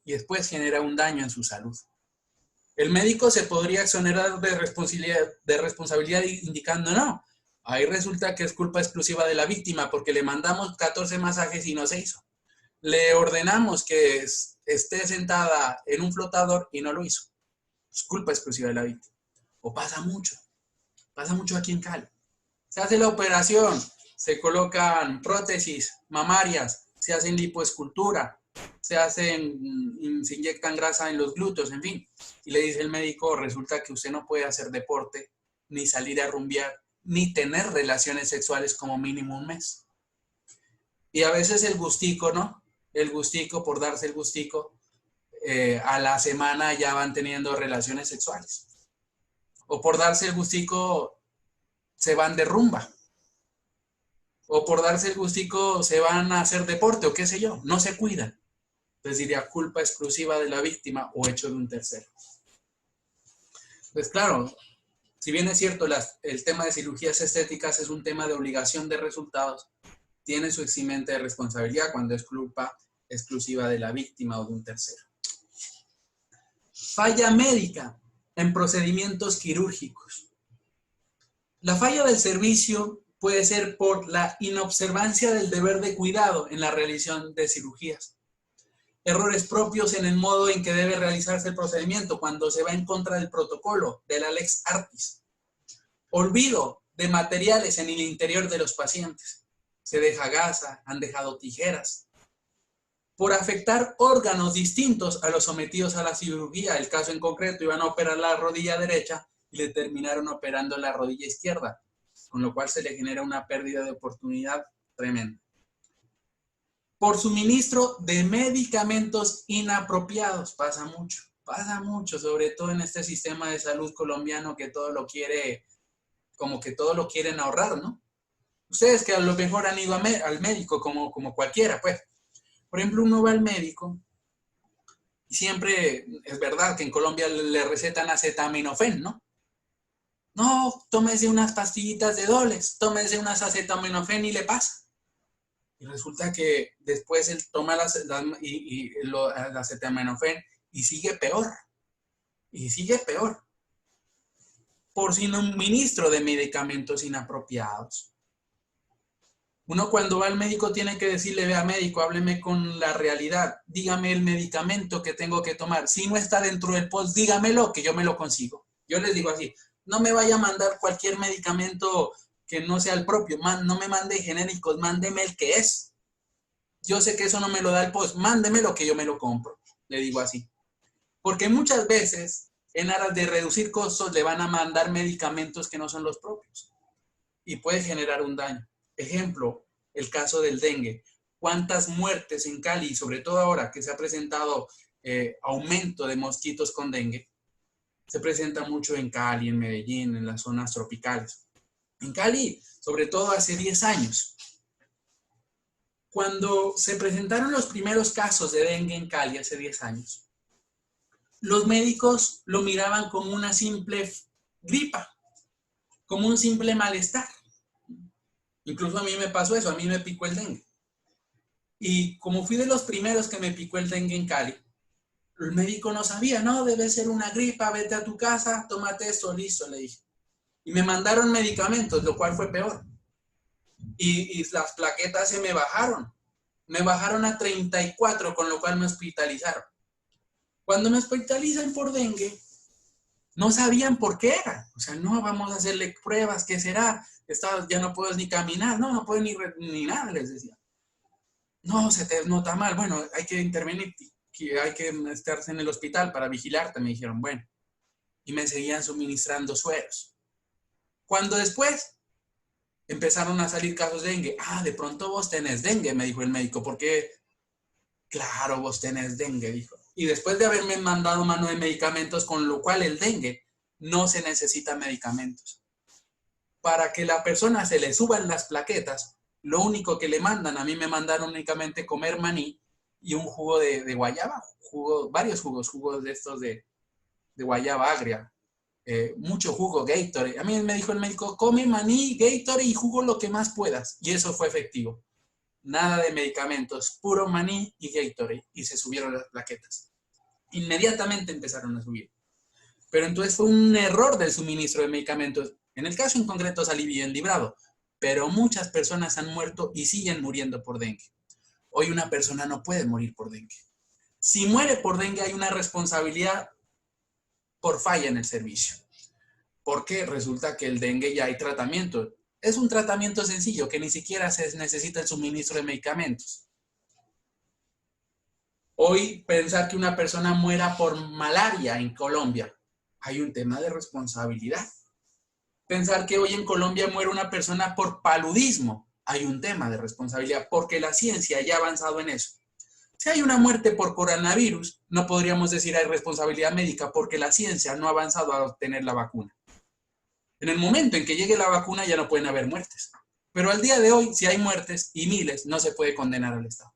Y después genera un daño en su salud. El médico se podría exonerar de responsabilidad indicando no. Ahí resulta que es culpa exclusiva de la víctima porque le mandamos 14 masajes y no se hizo. Le ordenamos que esté sentada en un flotador y no lo hizo. Es culpa exclusiva de la víctima. O pasa mucho aquí en Cali. Se hace la operación, se colocan prótesis mamarias, se hacen lipoescultura, se inyectan grasa en los glúteos, en fin. Y le dice el médico, resulta que usted no puede hacer deporte, ni salir a rumbear, ni tener relaciones sexuales como mínimo un mes. Y a veces el gustico, ¿no? El gustico, por darse el gustico, a la semana ya van teniendo relaciones sexuales. O por darse el gustico, se van de rumba. O por darse el gustico se van a hacer deporte o qué sé yo, no se cuidan. Entonces diría culpa exclusiva de la víctima o hecho de un tercero. Pues claro, si bien es cierto, el tema de cirugías estéticas es un tema de obligación de resultados, tiene su eximente de responsabilidad cuando es culpa exclusiva de la víctima o de un tercero. Falla médica en procedimientos quirúrgicos. La falla del servicio puede ser por la inobservancia del deber de cuidado en la realización de cirugías. Errores propios en el modo en que debe realizarse el procedimiento cuando se va en contra del protocolo, de la lex artis. Olvido de materiales en el interior de los pacientes. Se deja gasa, han dejado tijeras. Por afectar órganos distintos a los sometidos a la cirugía. El caso en concreto, iban a operar la rodilla derecha y le terminaron operando la rodilla izquierda, con lo cual se le genera una pérdida de oportunidad tremenda. Por suministro de medicamentos inapropiados, pasa mucho, sobre todo en este sistema de salud colombiano que todo lo quiere, como que todo lo quieren ahorrar, ¿no? Ustedes que a lo mejor han ido al médico como cualquiera, pues. Por ejemplo, uno va al médico y siempre es verdad que en Colombia le recetan acetaminofén, ¿no? No, tómese unas pastillitas de Dolex, tómese unas acetaminofén y le pasa. Y resulta que después él toma el acetaminofén y sigue peor. Y sigue peor. Por suministro de medicamentos inapropiados. Uno cuando va al médico tiene que decirle, vea médico, hábleme con la realidad, dígame el medicamento que tengo que tomar. Si no está dentro del post, dígamelo que yo me lo consigo. Yo les digo así, no me vaya a mandar cualquier medicamento que no sea el propio, no me mande genéricos, mándeme el que es. Yo sé que eso no me lo da el post, mándeme lo que yo me lo compro, le digo así. Porque muchas veces, en aras de reducir costos, le van a mandar medicamentos que no son los propios. Y puede generar un daño. Ejemplo, el caso del dengue. ¿Cuántas muertes en Cali, sobre todo ahora que se ha presentado aumento de mosquitos con dengue? Se presenta mucho en Cali, en Medellín, en las zonas tropicales. En Cali, sobre todo hace 10 años. Cuando se presentaron los primeros casos de dengue en Cali hace 10 años, los médicos lo miraban como una simple gripa, como un simple malestar. Incluso a mí me pasó eso, a mí me picó el dengue. Y como fui de los primeros que me picó el dengue en Cali, el médico no sabía, no, debe ser una gripa, vete a tu casa, tómate esto, listo, le dije. Y me mandaron medicamentos, lo cual fue peor. Y las plaquetas se me bajaron a 34, con lo cual me hospitalizaron. Cuando me hospitalizan por dengue, no sabían por qué era. O sea, no, vamos a hacerle pruebas, ¿qué será? Ya no puedes ni caminar, no puedes ni nada, les decía. No, se te nota mal, bueno, hay que intervenir, hay que estarse en el hospital para vigilarte, me dijeron, bueno. Y me seguían suministrando sueros. Cuando después empezaron a salir casos de dengue, de pronto vos tenés dengue, me dijo el médico, ¿por qué? Claro, vos tenés dengue, dijo. Y después de haberme mandado mano de medicamentos, con lo cual el dengue no se necesita medicamentos. Para que la persona se le suban las plaquetas, lo único que le mandan, a mí me mandaron únicamente comer maní y un jugo de guayaba, varios jugos de estos de guayaba agria, mucho jugo, Gatorade. A mí me dijo el médico, come maní, Gatorade y jugo lo que más puedas. Y eso fue efectivo. Nada de medicamentos, puro maní y Gatorade. Y se subieron las plaquetas. Inmediatamente empezaron a subir. Pero entonces fue un error del suministro de medicamentos. En el caso en concreto salí bien librado, pero muchas personas han muerto y siguen muriendo por dengue. Hoy una persona no puede morir por dengue. Si muere por dengue hay una responsabilidad por falla en el servicio. Porque resulta que el dengue ya hay tratamiento. Es un tratamiento sencillo que ni siquiera se necesita el suministro de medicamentos. Hoy pensar que una persona muera por malaria en Colombia, hay un tema de responsabilidad. Pensar que hoy en Colombia muere una persona por paludismo, hay un tema de responsabilidad, porque la ciencia ya ha avanzado en eso. Si hay una muerte por coronavirus, no podríamos decir hay responsabilidad médica, porque la ciencia no ha avanzado a obtener la vacuna. En el momento en que llegue la vacuna ya no pueden haber muertes. Pero al día de hoy, si hay muertes y miles, no se puede condenar al Estado.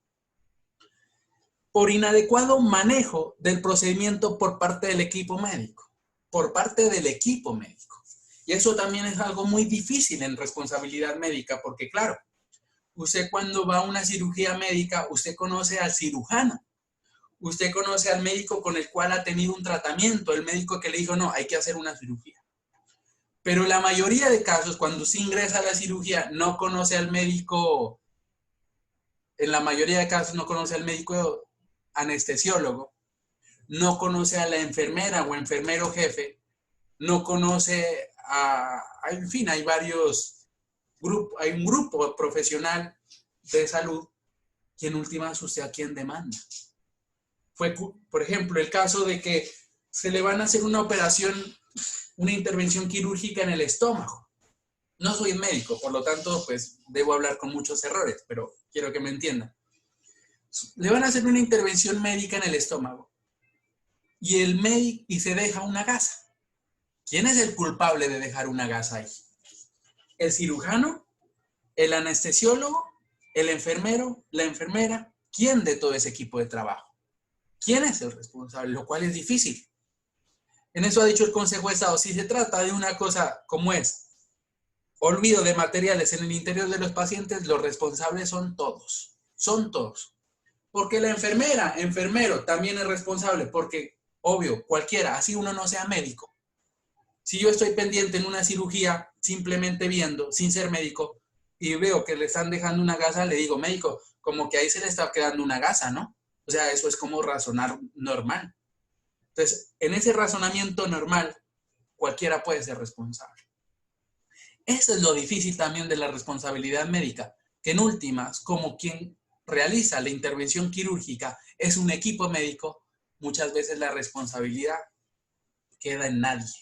Por inadecuado manejo del procedimiento por parte del equipo médico. Por parte del equipo médico. Y eso también es algo muy difícil en responsabilidad médica, porque claro, usted cuando va a una cirugía médica, usted conoce al cirujano. Usted conoce al médico con el cual ha tenido un tratamiento, el médico que le dijo, no, hay que hacer una cirugía. Pero la mayoría de casos, cuando usted ingresa a la cirugía, no conoce al médico, en la mayoría de casos no conoce al médico anestesiólogo, no conoce a la enfermera o enfermero jefe, no conoce en fin, hay un grupo profesional de salud y en últimas usted a quién demanda. Fue, por ejemplo, el caso de que se le van a hacer una operación, una intervención quirúrgica en el estómago. No soy médico, por lo tanto, pues debo hablar con muchos errores, pero quiero que me entiendan. Le van a hacer una intervención médica en el estómago y se deja una gasa. ¿Quién es el culpable de dejar una gasa ahí? ¿El cirujano? ¿El anestesiólogo? ¿El enfermero? ¿La enfermera? ¿Quién de todo ese equipo de trabajo? ¿Quién es el responsable? Lo cual es difícil. En eso ha dicho el Consejo de Estado, si se trata de una cosa como es olvido de materiales en el interior de los pacientes, los responsables son todos. Son todos. Porque la enfermera, enfermero, también es responsable, porque, obvio, cualquiera, así uno no sea médico. Si yo estoy pendiente en una cirugía, simplemente viendo, sin ser médico, y veo que le están dejando una gasa, le digo, médico, como que ahí se le está quedando una gasa, ¿no? O sea, eso es como razonar normal. Entonces, en ese razonamiento normal, cualquiera puede ser responsable. Eso es lo difícil también de la responsabilidad médica, que en últimas, como quien realiza la intervención quirúrgica es un equipo médico, muchas veces la responsabilidad queda en nadie.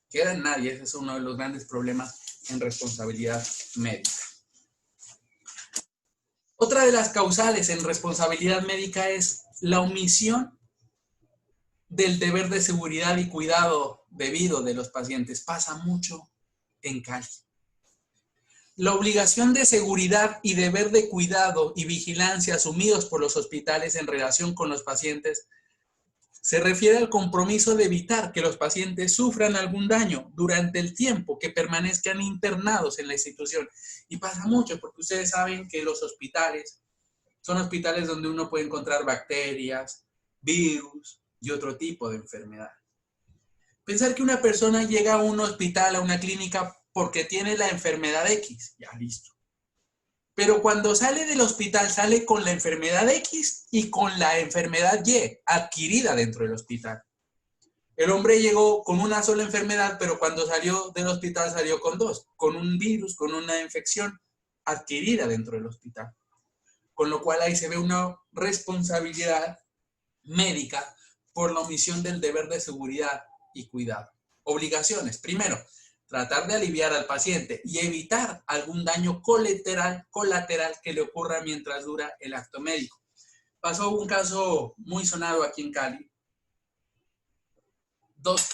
Queda en nadie, ese es uno de los grandes problemas en responsabilidad médica. Otra de las causales en responsabilidad médica es la omisión del deber de seguridad y cuidado debido de los pacientes. Pasa mucho en Cali. La obligación de seguridad y deber de cuidado y vigilancia asumidos por los hospitales en relación con los pacientes se refiere al compromiso de evitar que los pacientes sufran algún daño durante el tiempo que permanezcan internados en la institución. Y pasa mucho porque ustedes saben que los hospitales son hospitales donde uno puede encontrar bacterias, virus y otro tipo de enfermedad. Pensar que una persona llega a un hospital, a una clínica, porque tiene la enfermedad X, ya listo. Pero cuando sale del hospital, sale con la enfermedad X y con la enfermedad Y adquirida dentro del hospital. El hombre llegó con una sola enfermedad, pero cuando salió del hospital salió con dos, con un virus, con una infección adquirida dentro del hospital. Con lo cual ahí se ve una responsabilidad médica por la omisión del deber de seguridad y cuidado. Obligaciones. Primero, tratar de aliviar al paciente y evitar algún daño colateral que le ocurra mientras dura el acto médico. Pasó un caso muy sonado aquí en Cali.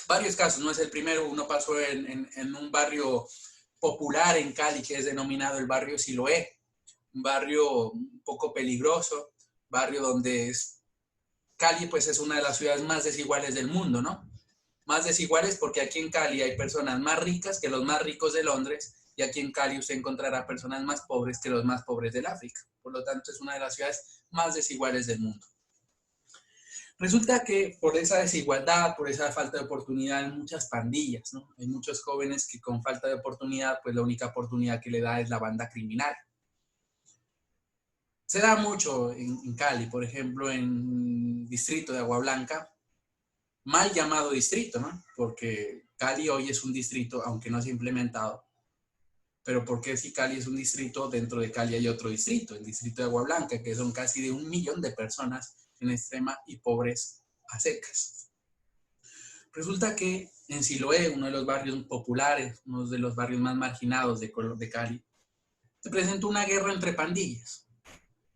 Varios casos, no es el primero, uno pasó en un barrio popular en Cali que es denominado el barrio Siloé, un barrio un poco peligroso, barrio donde Cali pues es una de las ciudades más desiguales del mundo, ¿no? Más desiguales porque aquí en Cali hay personas más ricas que los más ricos de Londres y aquí en Cali usted encontrará personas más pobres que los más pobres del África. Por lo tanto, es una de las ciudades más desiguales del mundo. Resulta que por esa desigualdad, por esa falta de oportunidad, hay muchas pandillas, ¿no? Hay muchos jóvenes que con falta de oportunidad, pues la única oportunidad que le da es la banda criminal. Se da mucho en Cali, por ejemplo, en el distrito de Agua Blanca, mal llamado distrito, ¿no? Porque Cali hoy es un distrito, aunque no se ha implementado. Pero ¿por qué si Cali es un distrito, dentro de Cali hay otro distrito, el distrito de Agua Blanca, que son casi de 1 millón de personas en extrema y pobres a secas? Resulta que en Siloé, uno de los barrios populares, uno de los barrios más marginados de Cali, se presentó una guerra entre pandillas,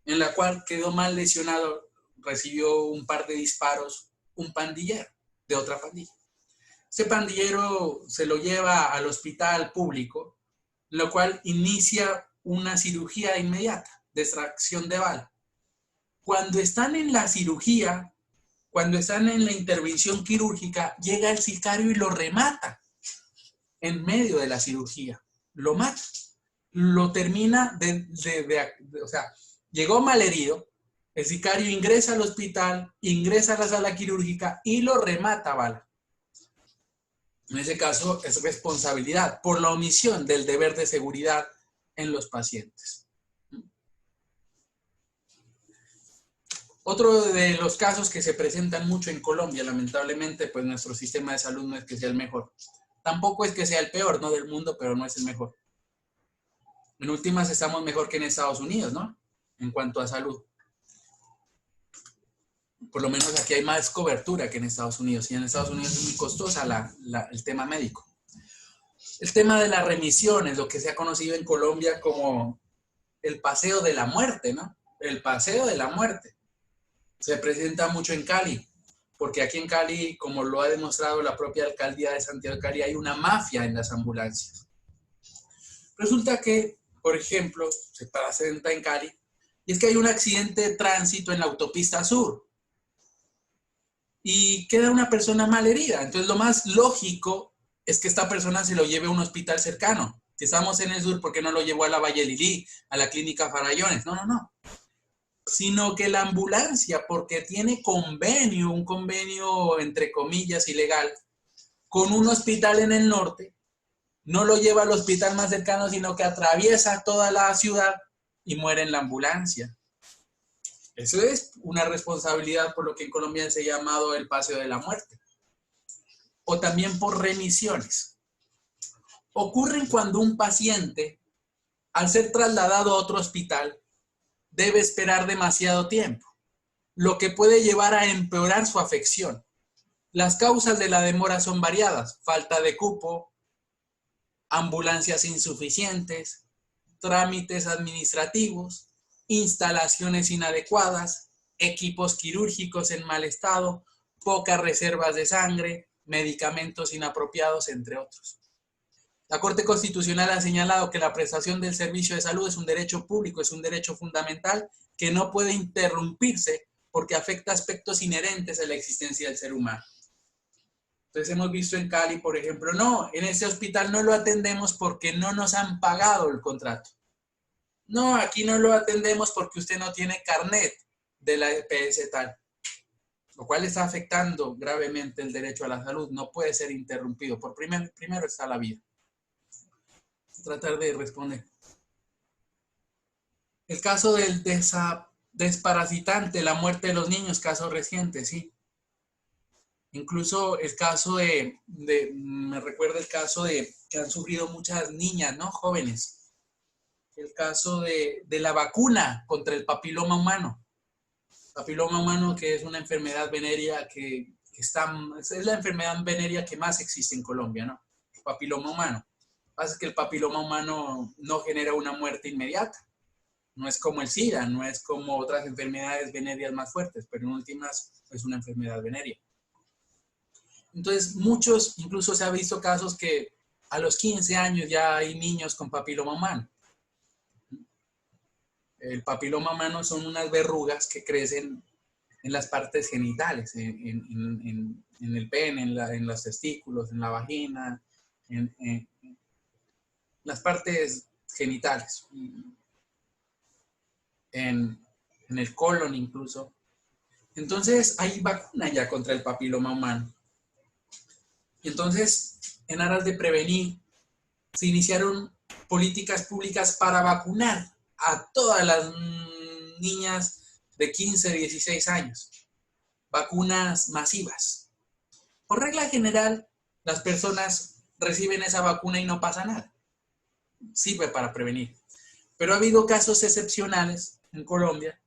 en la cual quedó mal lesionado, recibió un par de disparos, un pandillero de otra pandilla. Ese pandillero se lo lleva al hospital público lo cual inicia una cirugía inmediata de extracción de bala. Cuando están en la cirugía, cuando están en la intervención quirúrgica, llega el sicario y lo remata en medio de la cirugía. Lo mata. Lo termina o sea, llegó malherido, el sicario ingresa al hospital, ingresa a la sala quirúrgica y lo remata a bala. En ese caso es responsabilidad por la omisión del deber de seguridad en los pacientes. Otro de los casos que se presentan mucho en Colombia, lamentablemente, pues nuestro sistema de salud no es que sea el mejor. Tampoco es que sea el peor, ¿no?, del mundo, pero no es el mejor. En últimas estamos mejor que en Estados Unidos, ¿no?, en cuanto a salud. Por lo menos aquí hay más cobertura que en Estados Unidos, y en Estados Unidos es muy costosa el tema médico. El tema de las remisiones, lo que se ha conocido en Colombia como el paseo de la muerte, ¿no? El paseo de la muerte. Se presenta mucho en Cali, porque aquí en Cali, como lo ha demostrado la propia alcaldía de Santiago de Cali, hay una mafia en las ambulancias. Resulta que, por ejemplo, se presenta en Cali, y es que hay un accidente de tránsito en la autopista sur, y queda una persona malherida. Entonces, lo más lógico es que esta persona se lo lleve a un hospital cercano. Si estamos en el sur, ¿por qué no lo llevó a la Valle Lilí, a la Clínica Farallones? No. Sino que la ambulancia, porque tiene convenio, un convenio entre comillas ilegal, con un hospital en el norte, no lo lleva al hospital más cercano, sino que atraviesa toda la ciudad y muere en la ambulancia. Eso es una responsabilidad por lo que en Colombia se ha llamado el paseo de la muerte. O también por remisiones. Ocurren cuando un paciente, al ser trasladado a otro hospital, debe esperar demasiado tiempo, lo que puede llevar a empeorar su afección. Las causas de la demora son variadas: falta de cupo, ambulancias insuficientes, trámites administrativos, instalaciones inadecuadas, equipos quirúrgicos en mal estado, pocas reservas de sangre, medicamentos inapropiados, entre otros. La Corte Constitucional ha señalado que la prestación del servicio de salud es un derecho público, es un derecho fundamental que no puede interrumpirse porque afecta aspectos inherentes a la existencia del ser humano. Entonces hemos visto en Cali, por ejemplo, no, en ese hospital no lo atendemos porque no nos han pagado el contrato. No, aquí no lo atendemos porque usted no tiene carnet de la EPS tal. Lo cual está afectando gravemente el derecho a la salud. No puede ser interrumpido. Primero está la vida. Tratar de responder. El caso del desparasitante, la muerte de los niños, caso reciente, sí. Incluso el caso me recuerda el caso de que han sufrido muchas niñas, ¿no?, jóvenes. El caso de la vacuna contra el papiloma humano. Papiloma humano, que es una enfermedad venérea es la enfermedad venérea que más existe en Colombia, ¿no? El papiloma humano. Lo que pasa es que el papiloma humano no genera una muerte inmediata. No es como el SIDA, no es como otras enfermedades venéreas más fuertes, pero en últimas es una enfermedad venérea. Entonces, incluso se ha visto casos que a los 15 años ya hay niños con papiloma humano. El papiloma humano son unas verrugas que crecen en las partes genitales, en el pene, en los testículos, en la vagina, en las partes genitales, en el colon incluso. Entonces hay vacuna ya contra el papiloma humano. Y entonces, en aras de prevenir, se iniciaron políticas públicas para vacunar a todas las niñas de 15 a 16 años. Vacunas masivas. Por regla general, las personas reciben esa vacuna y no pasa nada. Sirve para prevenir. Pero ha habido casos excepcionales en Colombia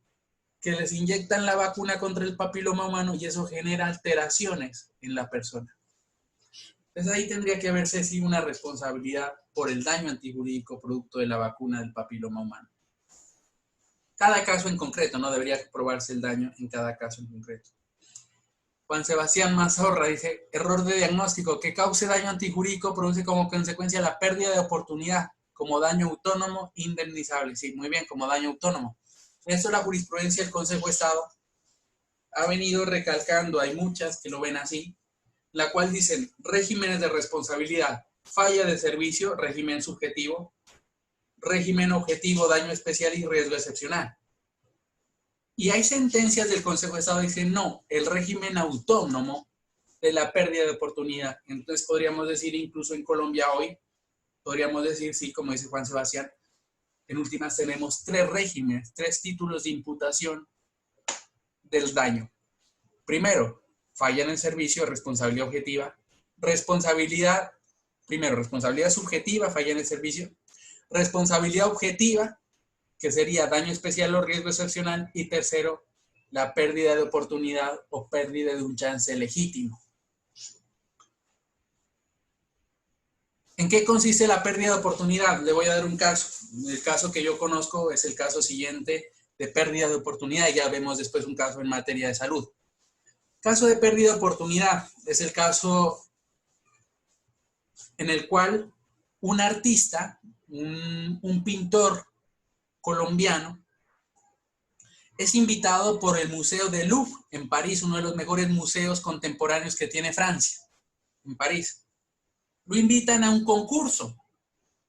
que les inyectan la vacuna contra el papiloma humano y eso genera alteraciones en la persona. Entonces ahí tendría que verse sí una responsabilidad por el daño antijurídico producto de la vacuna del papiloma humano. Cada caso en concreto, no debería probarse el daño en cada caso en concreto. Juan Sebastián Mazorra dice, error de diagnóstico, que cause daño antijurídico produce como consecuencia la pérdida de oportunidad como daño autónomo indemnizable. Sí, muy bien, como daño autónomo. Esto la jurisprudencia del Consejo de Estado ha venido recalcando, hay muchas que lo ven así, la cual dicen regímenes de responsabilidad, falla de servicio, régimen subjetivo, régimen objetivo, daño especial y riesgo excepcional. Y hay sentencias del Consejo de Estado que dicen no, el régimen autónomo de la pérdida de oportunidad. Entonces podríamos decir, incluso en Colombia hoy, podríamos decir, sí, como dice Juan Sebastián, en últimas tenemos 3 regímenes, 3 títulos de imputación del daño. Primero, falla en el servicio, responsabilidad objetiva. Responsabilidad, primero, responsabilidad subjetiva, falla en el servicio. Responsabilidad objetiva, que sería daño especial o riesgo excepcional. Y tercero, la pérdida de oportunidad o pérdida de un chance legítimo. ¿En qué consiste la pérdida de oportunidad? Le voy a dar un caso. El caso que yo conozco es el caso siguiente de pérdida de oportunidad y ya vemos después un caso en materia de salud. Caso de pérdida de oportunidad es el caso en el cual un artista, un pintor colombiano, es invitado por el Museo del Louvre en París, uno de los mejores museos contemporáneos que tiene Francia, en París. Lo invitan a un concurso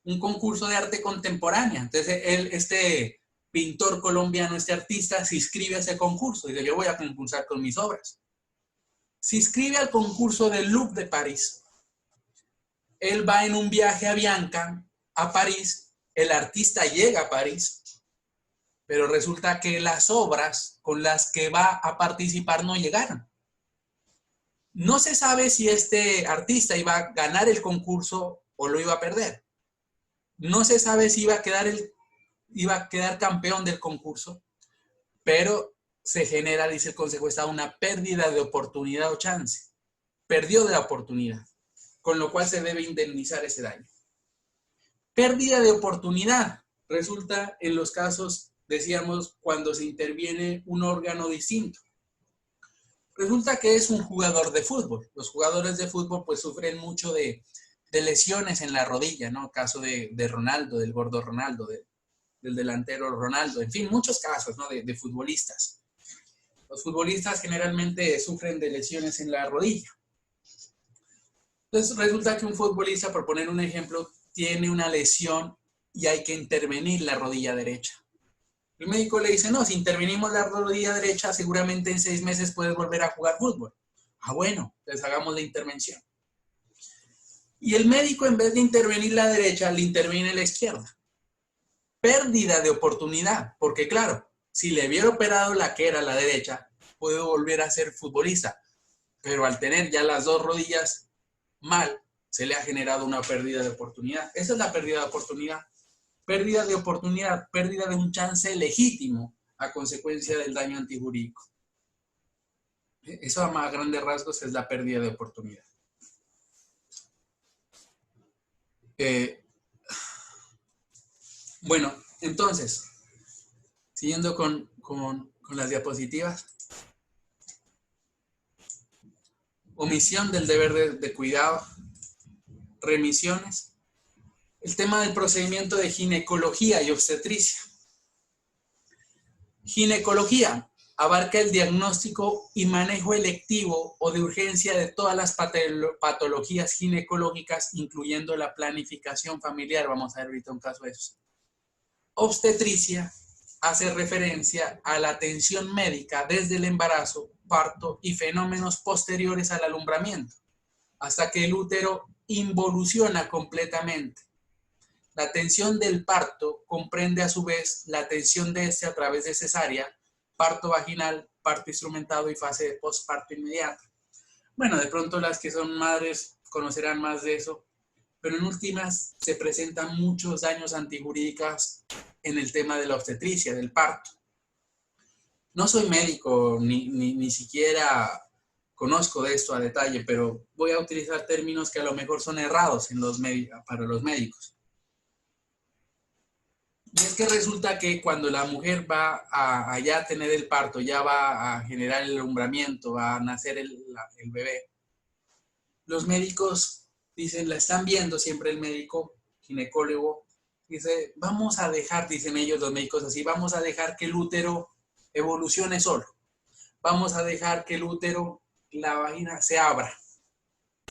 de arte contemporánea. Entonces, este pintor colombiano, este artista, se inscribe a ese concurso. Dice, yo voy a concursar con mis obras. Se inscribe al concurso del Louvre de París. Él va en un viaje a Bianca, a París. El artista llega a París, pero resulta que las obras con las que va a participar no llegaron. No se sabe si este artista iba a ganar el concurso o lo iba a perder. No se sabe si iba a quedar campeón del concurso, pero se genera, dice el Consejo de Estado, una pérdida de oportunidad o chance. Perdió de la oportunidad, con lo cual se debe indemnizar ese daño. Pérdida de oportunidad resulta en los casos, decíamos, cuando se interviene un órgano distinto. Resulta que es un jugador de fútbol. Los jugadores de fútbol pues sufren mucho de lesiones en la rodilla, ¿no? Caso de Ronaldo, del gordo Ronaldo, del delantero Ronaldo, en fin, muchos casos, ¿no? de futbolistas. Los futbolistas generalmente sufren de lesiones en la rodilla. Entonces resulta que un futbolista, por poner un ejemplo, tiene una lesión y hay que intervenir la rodilla derecha. El médico le dice, no, si intervenimos la rodilla derecha, seguramente en 6 meses puedes volver a jugar fútbol. Ah, bueno, entonces hagamos la intervención. Y el médico, en vez de intervenir la derecha, le interviene la izquierda. Pérdida de oportunidad, porque claro, si le hubiera operado la que era la derecha, puede volver a ser futbolista. Pero al tener ya las 2 rodillas mal, se le ha generado una pérdida de oportunidad. Esa es la pérdida de oportunidad. Pérdida de oportunidad, pérdida de un chance legítimo a consecuencia del daño antijurídico. Eso a más grandes rasgos es la pérdida de oportunidad. Bueno, entonces, siguiendo con las diapositivas. Omisión del deber de cuidado, remisiones. El tema del procedimiento de ginecología y obstetricia. Ginecología abarca el diagnóstico y manejo electivo o de urgencia de todas las patologías ginecológicas, incluyendo la planificación familiar. Vamos a ver ahorita un caso de eso. Obstetricia hace referencia a la atención médica desde el embarazo, parto y fenómenos posteriores al alumbramiento, hasta que el útero involuciona completamente. La atención del parto comprende a su vez la atención de este a través de cesárea, parto vaginal, parto instrumentado y fase de posparto inmediata. Bueno, de pronto las que son madres conocerán más de eso, pero en últimas se presentan muchos daños antijurídicos en el tema de la obstetricia, del parto. No soy médico, ni siquiera conozco de esto a detalle, pero voy a utilizar términos que a lo mejor son errados para los médicos. Y es que resulta que cuando la mujer va a ya tener el parto, ya va a generar el alumbramiento, va a nacer el bebé, los médicos dicen, la están viendo siempre el médico ginecólogo, Dice, vamos a dejar, dicen ellos los médicos así, vamos a dejar que el útero evolucione solo. Vamos a dejar que el útero, la vagina, se abra.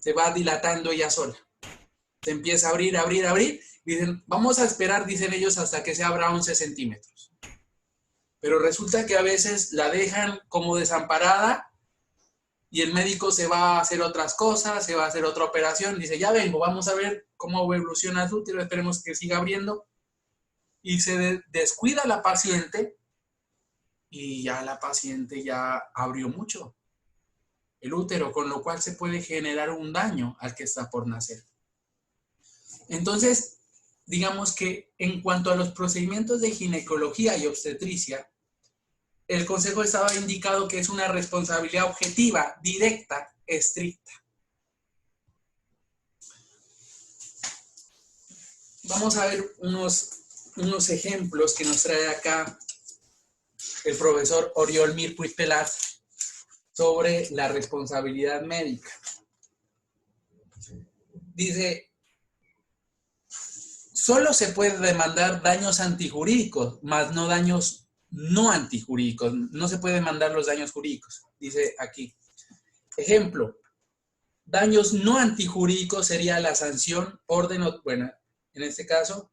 Se va dilatando ella sola. Se empieza a abrir, abrir, abrir. Dicen, vamos a esperar, dicen ellos, hasta que se abra 11 centímetros. Pero resulta que a veces la dejan como desamparada y el médico se va a hacer otras cosas, se va a hacer otra operación. Dice, ya vengo, vamos a ver cómo evoluciona el útero, esperemos que siga abriendo. Y se descuida la paciente y ya la paciente ya abrió mucho el útero, con lo cual se puede generar un daño al que está por nacer. Entonces, digamos que en cuanto a los procedimientos de ginecología y obstetricia, el consejo estaba indicado que es una responsabilidad objetiva, directa, estricta. Vamos a ver unos ejemplos que nos trae acá el profesor Oriol Mir Puig-Pelat sobre la responsabilidad médica. Dice, solo se puede demandar daños antijurídicos, más no daños no antijurídicos. No se puede demandar los daños jurídicos. Dice aquí. Ejemplo, daños no antijurídicos sería la sanción, orden, bueno, en este caso,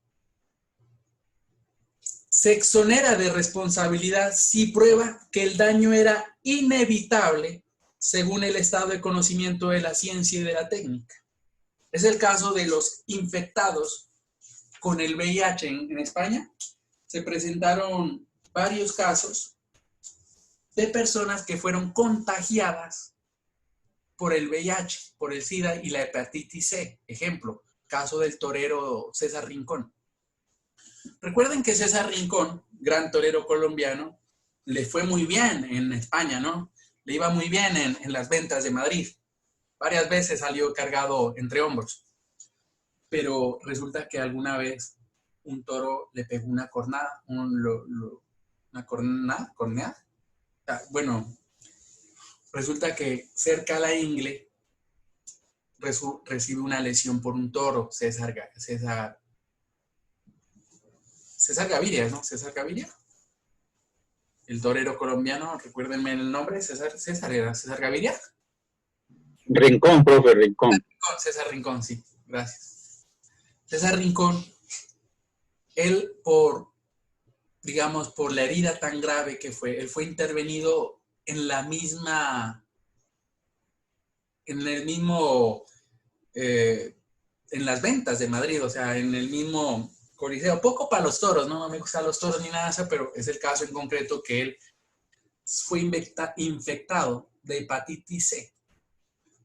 se exonera de responsabilidad si prueba que el daño era inevitable según el estado de conocimiento de la ciencia y de la técnica. Es el caso de los infectados con el VIH en España. Se presentaron varios casos de personas que fueron contagiadas por el VIH, por el SIDA y la hepatitis C. Ejemplo, caso del torero César Rincón. Recuerden que César Rincón, gran torero colombiano, le fue muy bien en España, ¿no? Le iba muy bien en las ventas de Madrid. Varias veces salió cargado entre hombros. Pero resulta que alguna vez un toro le pegó una cornada. ¿Una corneada? Bueno, resulta que cerca a la ingle recibe una lesión por un toro, César Gaviria, ¿no? César Gaviria. El torero colombiano, recuérdenme el nombre, ¿era César Gaviria? Rincón, profe, Rincón. César Rincón, sí, gracias. César Rincón, él digamos, por la herida tan grave que fue, él fue intervenido en la misma, en el mismo, en las ventas de Madrid, o sea, en el mismo coliseo, poco para los toros, ¿no? No me gustan los toros ni nada de eso, pero es el caso en concreto que él fue infectado de hepatitis C,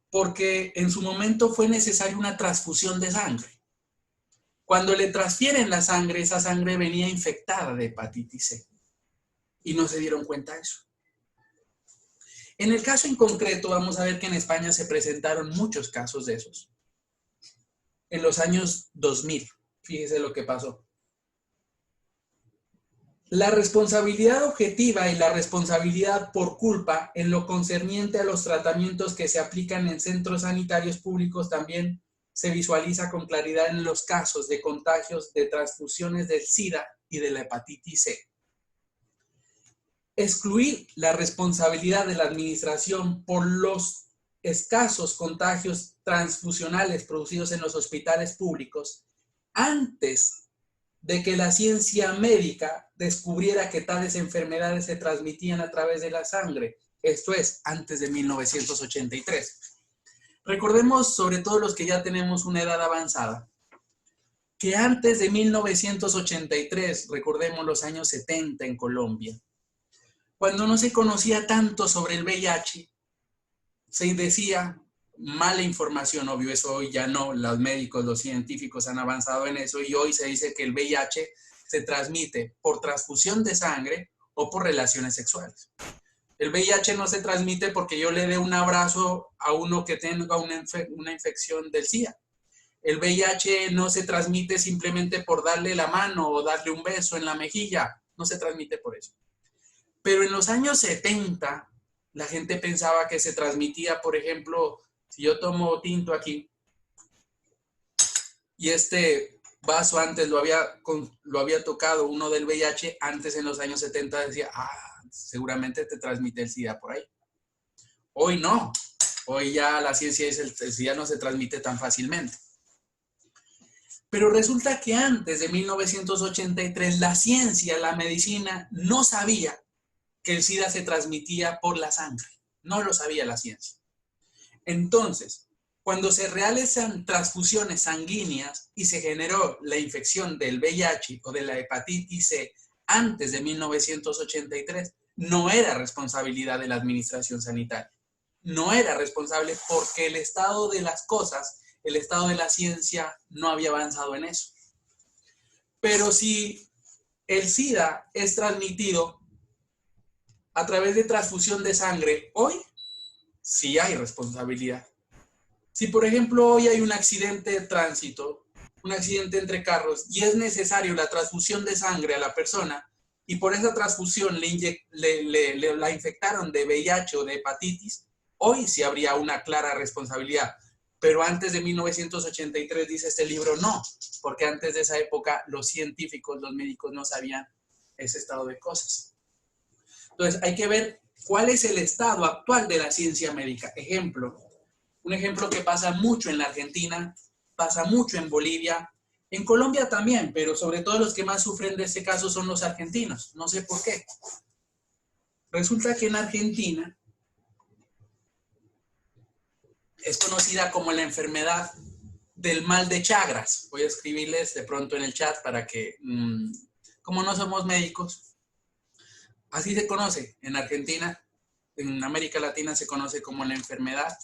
porque en su momento fue necesaria una transfusión de sangre. Cuando le transfieren la sangre, esa sangre venía infectada de hepatitis C y no se dieron cuenta de eso. En el caso en concreto, vamos a ver que en España se presentaron muchos casos de esos. En los años 2000, fíjese lo que pasó. La responsabilidad objetiva y la responsabilidad por culpa en lo concerniente a los tratamientos que se aplican en centros sanitarios públicos también se visualiza con claridad en los casos de contagios de transfusiones del SIDA y de la hepatitis C. Excluir la responsabilidad de la administración por los escasos contagios transfusionales producidos en los hospitales públicos antes de que la ciencia médica descubriera que tales enfermedades se transmitían a través de la sangre, esto es, antes de 1983. Recordemos, sobre todo los que ya tenemos una edad avanzada, que antes de 1983, recordemos los años 70 en Colombia, cuando no se conocía tanto sobre el VIH, se decía mala información, obvio, eso hoy ya no, los médicos, los científicos han avanzado en eso y hoy se dice que el VIH se transmite por transfusión de sangre o por relaciones sexuales. El VIH no se transmite porque yo le dé un abrazo a uno que tenga una infección del SIDA. El VIH no se transmite simplemente por darle la mano o darle un beso en la mejilla, no se transmite por eso. Pero en los años 70, la gente pensaba que se transmitía, por ejemplo, si yo tomo tinto aquí y Vaso antes lo había tocado, uno del VIH, antes en los años 70 decía, seguramente te transmite el SIDA por ahí. Hoy no, hoy ya la ciencia dice el SIDA no se transmite tan fácilmente. Pero resulta que antes de 1983 la ciencia, la medicina, no sabía que el SIDA se transmitía por la sangre. No lo sabía la ciencia. Entonces, cuando se realizan transfusiones sanguíneas y se generó la infección del VIH o de la hepatitis C antes de 1983, no era responsabilidad de la administración sanitaria. No era responsable porque el estado de las cosas, el estado de la ciencia no había avanzado en eso. Pero si el SIDA es transmitido a través de transfusión de sangre, hoy sí hay responsabilidad. Si, por ejemplo, hoy hay un accidente de tránsito, un accidente entre carros, y es necesario la transfusión de sangre a la persona, y por esa transfusión la infectaron de VIH o de hepatitis, hoy sí habría una clara responsabilidad. Pero antes de 1983, dice este libro, no, porque antes de esa época los científicos, los médicos no sabían ese estado de cosas. Entonces, hay que ver cuál es el estado actual de la ciencia médica. Ejemplo, un ejemplo que pasa mucho en la Argentina, pasa mucho en Bolivia, en Colombia también, pero sobre todo los que más sufren de este caso son los argentinos. No sé por qué. Resulta que en Argentina es conocida como la enfermedad del mal de Chagras. Voy a escribirles de pronto en el chat para que, como no somos médicos, así se conoce en Argentina, en América Latina se conoce como la enfermedad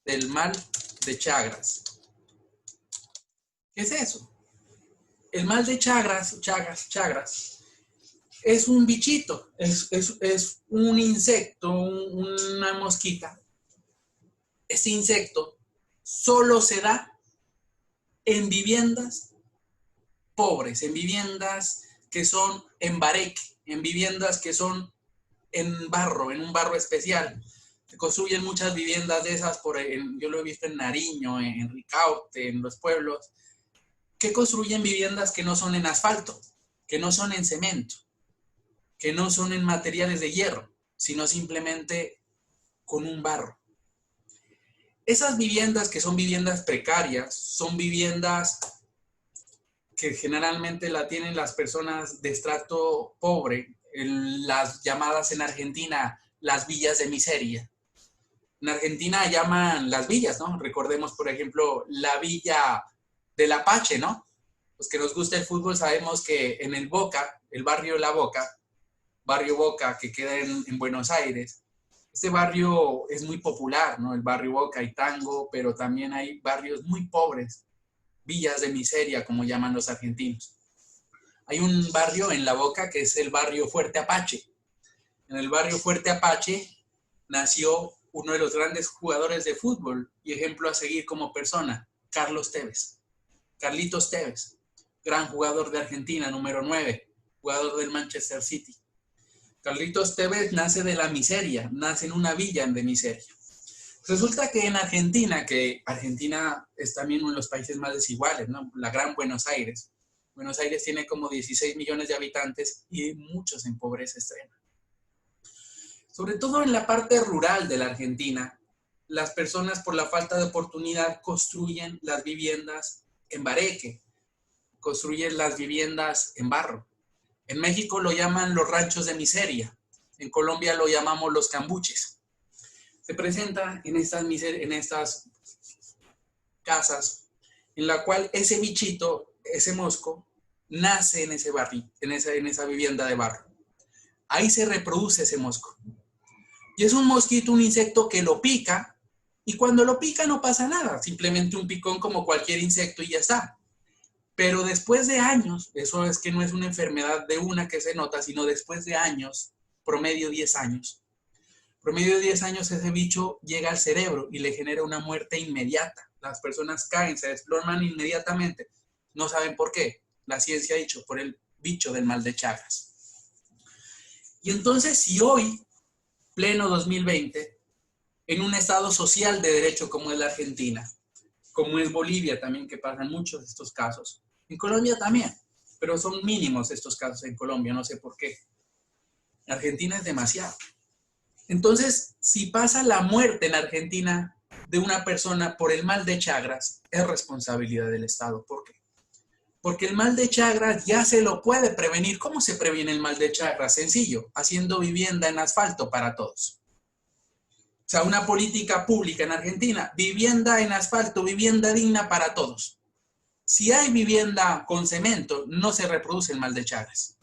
del mal de Chagras. ¿Qué es eso? El mal de Chagras, es un bichito, es un insecto, una mosquita. Este insecto solo se da en viviendas pobres, en viviendas que son en bareque, en viviendas que son en barro, en un barro especial. Se construyen muchas viviendas de esas, yo lo he visto en Nariño, en Ricaurte, en los pueblos, que construyen viviendas que no son en asfalto, que no son en cemento, que no son en materiales de hierro, sino simplemente con un barro. Esas viviendas que son viviendas precarias, son viviendas que generalmente la tienen las personas de estrato pobre, las llamadas en Argentina las villas de miseria. En Argentina llaman las villas, ¿no? Recordemos, por ejemplo, la villa del Apache, ¿no? Los que nos gusta el fútbol sabemos que en el Boca, el barrio La Boca, barrio Boca que queda en Buenos Aires, este barrio es muy popular, ¿no? El barrio Boca, hay tango, pero también hay barrios muy pobres, villas de miseria, como llaman los argentinos. Hay un barrio en La Boca que es el barrio Fuerte Apache. En el barrio Fuerte Apache nació uno de los grandes jugadores de fútbol y ejemplo a seguir como persona, Carlos Tevez. Carlitos Tevez, gran jugador de Argentina, número 9, jugador del Manchester City. Carlitos Tevez nace de la miseria, nace en una villa de miseria. Resulta que en Argentina, que Argentina es también uno de los países más desiguales, ¿no? La gran Buenos Aires. Buenos Aires tiene como 16 millones de habitantes y muchos en pobreza extrema. Sobre todo en la parte rural de la Argentina, las personas por la falta de oportunidad construyen las viviendas en bareque, construyen las viviendas en barro. En México lo llaman los ranchos de miseria, en Colombia lo llamamos los cambuches. Se presenta en estas casas en la cual ese bichito, ese mosco, nace en ese barrio, en esa vivienda de barro. Ahí se reproduce ese mosco. Y es un mosquito, un insecto que lo pica, y cuando lo pica no pasa nada, simplemente un picón como cualquier insecto y ya está. Pero después de años, eso es que no es una enfermedad de una que se nota, sino después de años, promedio 10 años. Promedio de 10 años ese bicho llega al cerebro y le genera una muerte inmediata. Las personas caen, se desploman inmediatamente. No saben por qué. La ciencia ha dicho, por el bicho del mal de Chagas. Y entonces, si hoy, pleno 2020, en un estado social de derecho como es la Argentina, como es Bolivia también, que pasan muchos de estos casos. En Colombia también, pero son mínimos estos casos en Colombia, no sé por qué. En Argentina es demasiado. Entonces, si pasa la muerte en Argentina de una persona por el mal de Chagas, es responsabilidad del Estado. ¿Por qué? Porque el mal de Chagas ya se lo puede prevenir. ¿Cómo se previene el mal de Chagas? Sencillo, haciendo vivienda en asfalto para todos. O sea, una política pública en Argentina, vivienda en asfalto, vivienda digna para todos. Si hay vivienda con cemento, no se reproduce el mal de Chagas.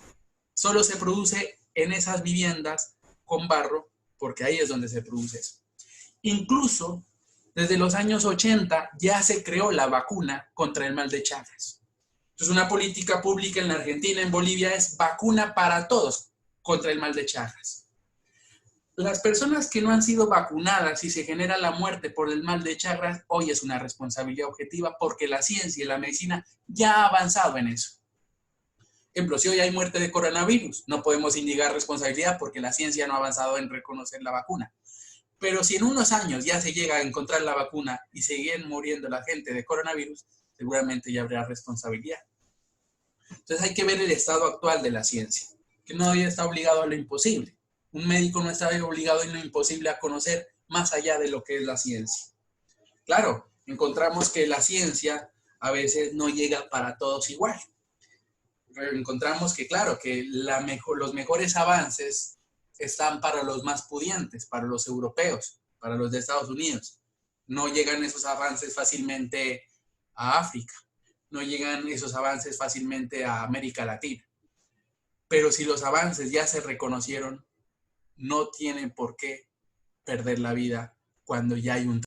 Solo se produce en esas viviendas con barro, porque ahí es donde se produce eso. Incluso, desde los años 80 ya se creó la vacuna contra el mal de Chagas. Entonces, una política pública en la Argentina, en Bolivia, es vacuna para todos contra el mal de Chagas. Las personas que no han sido vacunadas y se genera la muerte por el mal de Chagas, hoy es una responsabilidad objetiva porque la ciencia y la medicina ya ha avanzado en eso. Por ejemplo, si hoy hay muerte de coronavirus, no podemos indicar responsabilidad porque la ciencia no ha avanzado en reconocer la vacuna. Pero si en unos años ya se llega a encontrar la vacuna y siguen muriendo la gente de coronavirus, seguramente ya habrá responsabilidad. Entonces hay que ver el estado actual de la ciencia, que nadie está obligado a lo imposible. Un médico no está obligado en lo imposible a conocer más allá de lo que es la ciencia. Claro, encontramos que la ciencia a veces no llega para todos igual. Encontramos que, claro, que los mejores avances están para los más pudientes, para los europeos, para los de Estados Unidos. No llegan esos avances fácilmente a África. No llegan esos avances fácilmente a América Latina. Pero si los avances ya se reconocieron, no tienen por qué perder la vida cuando ya hay un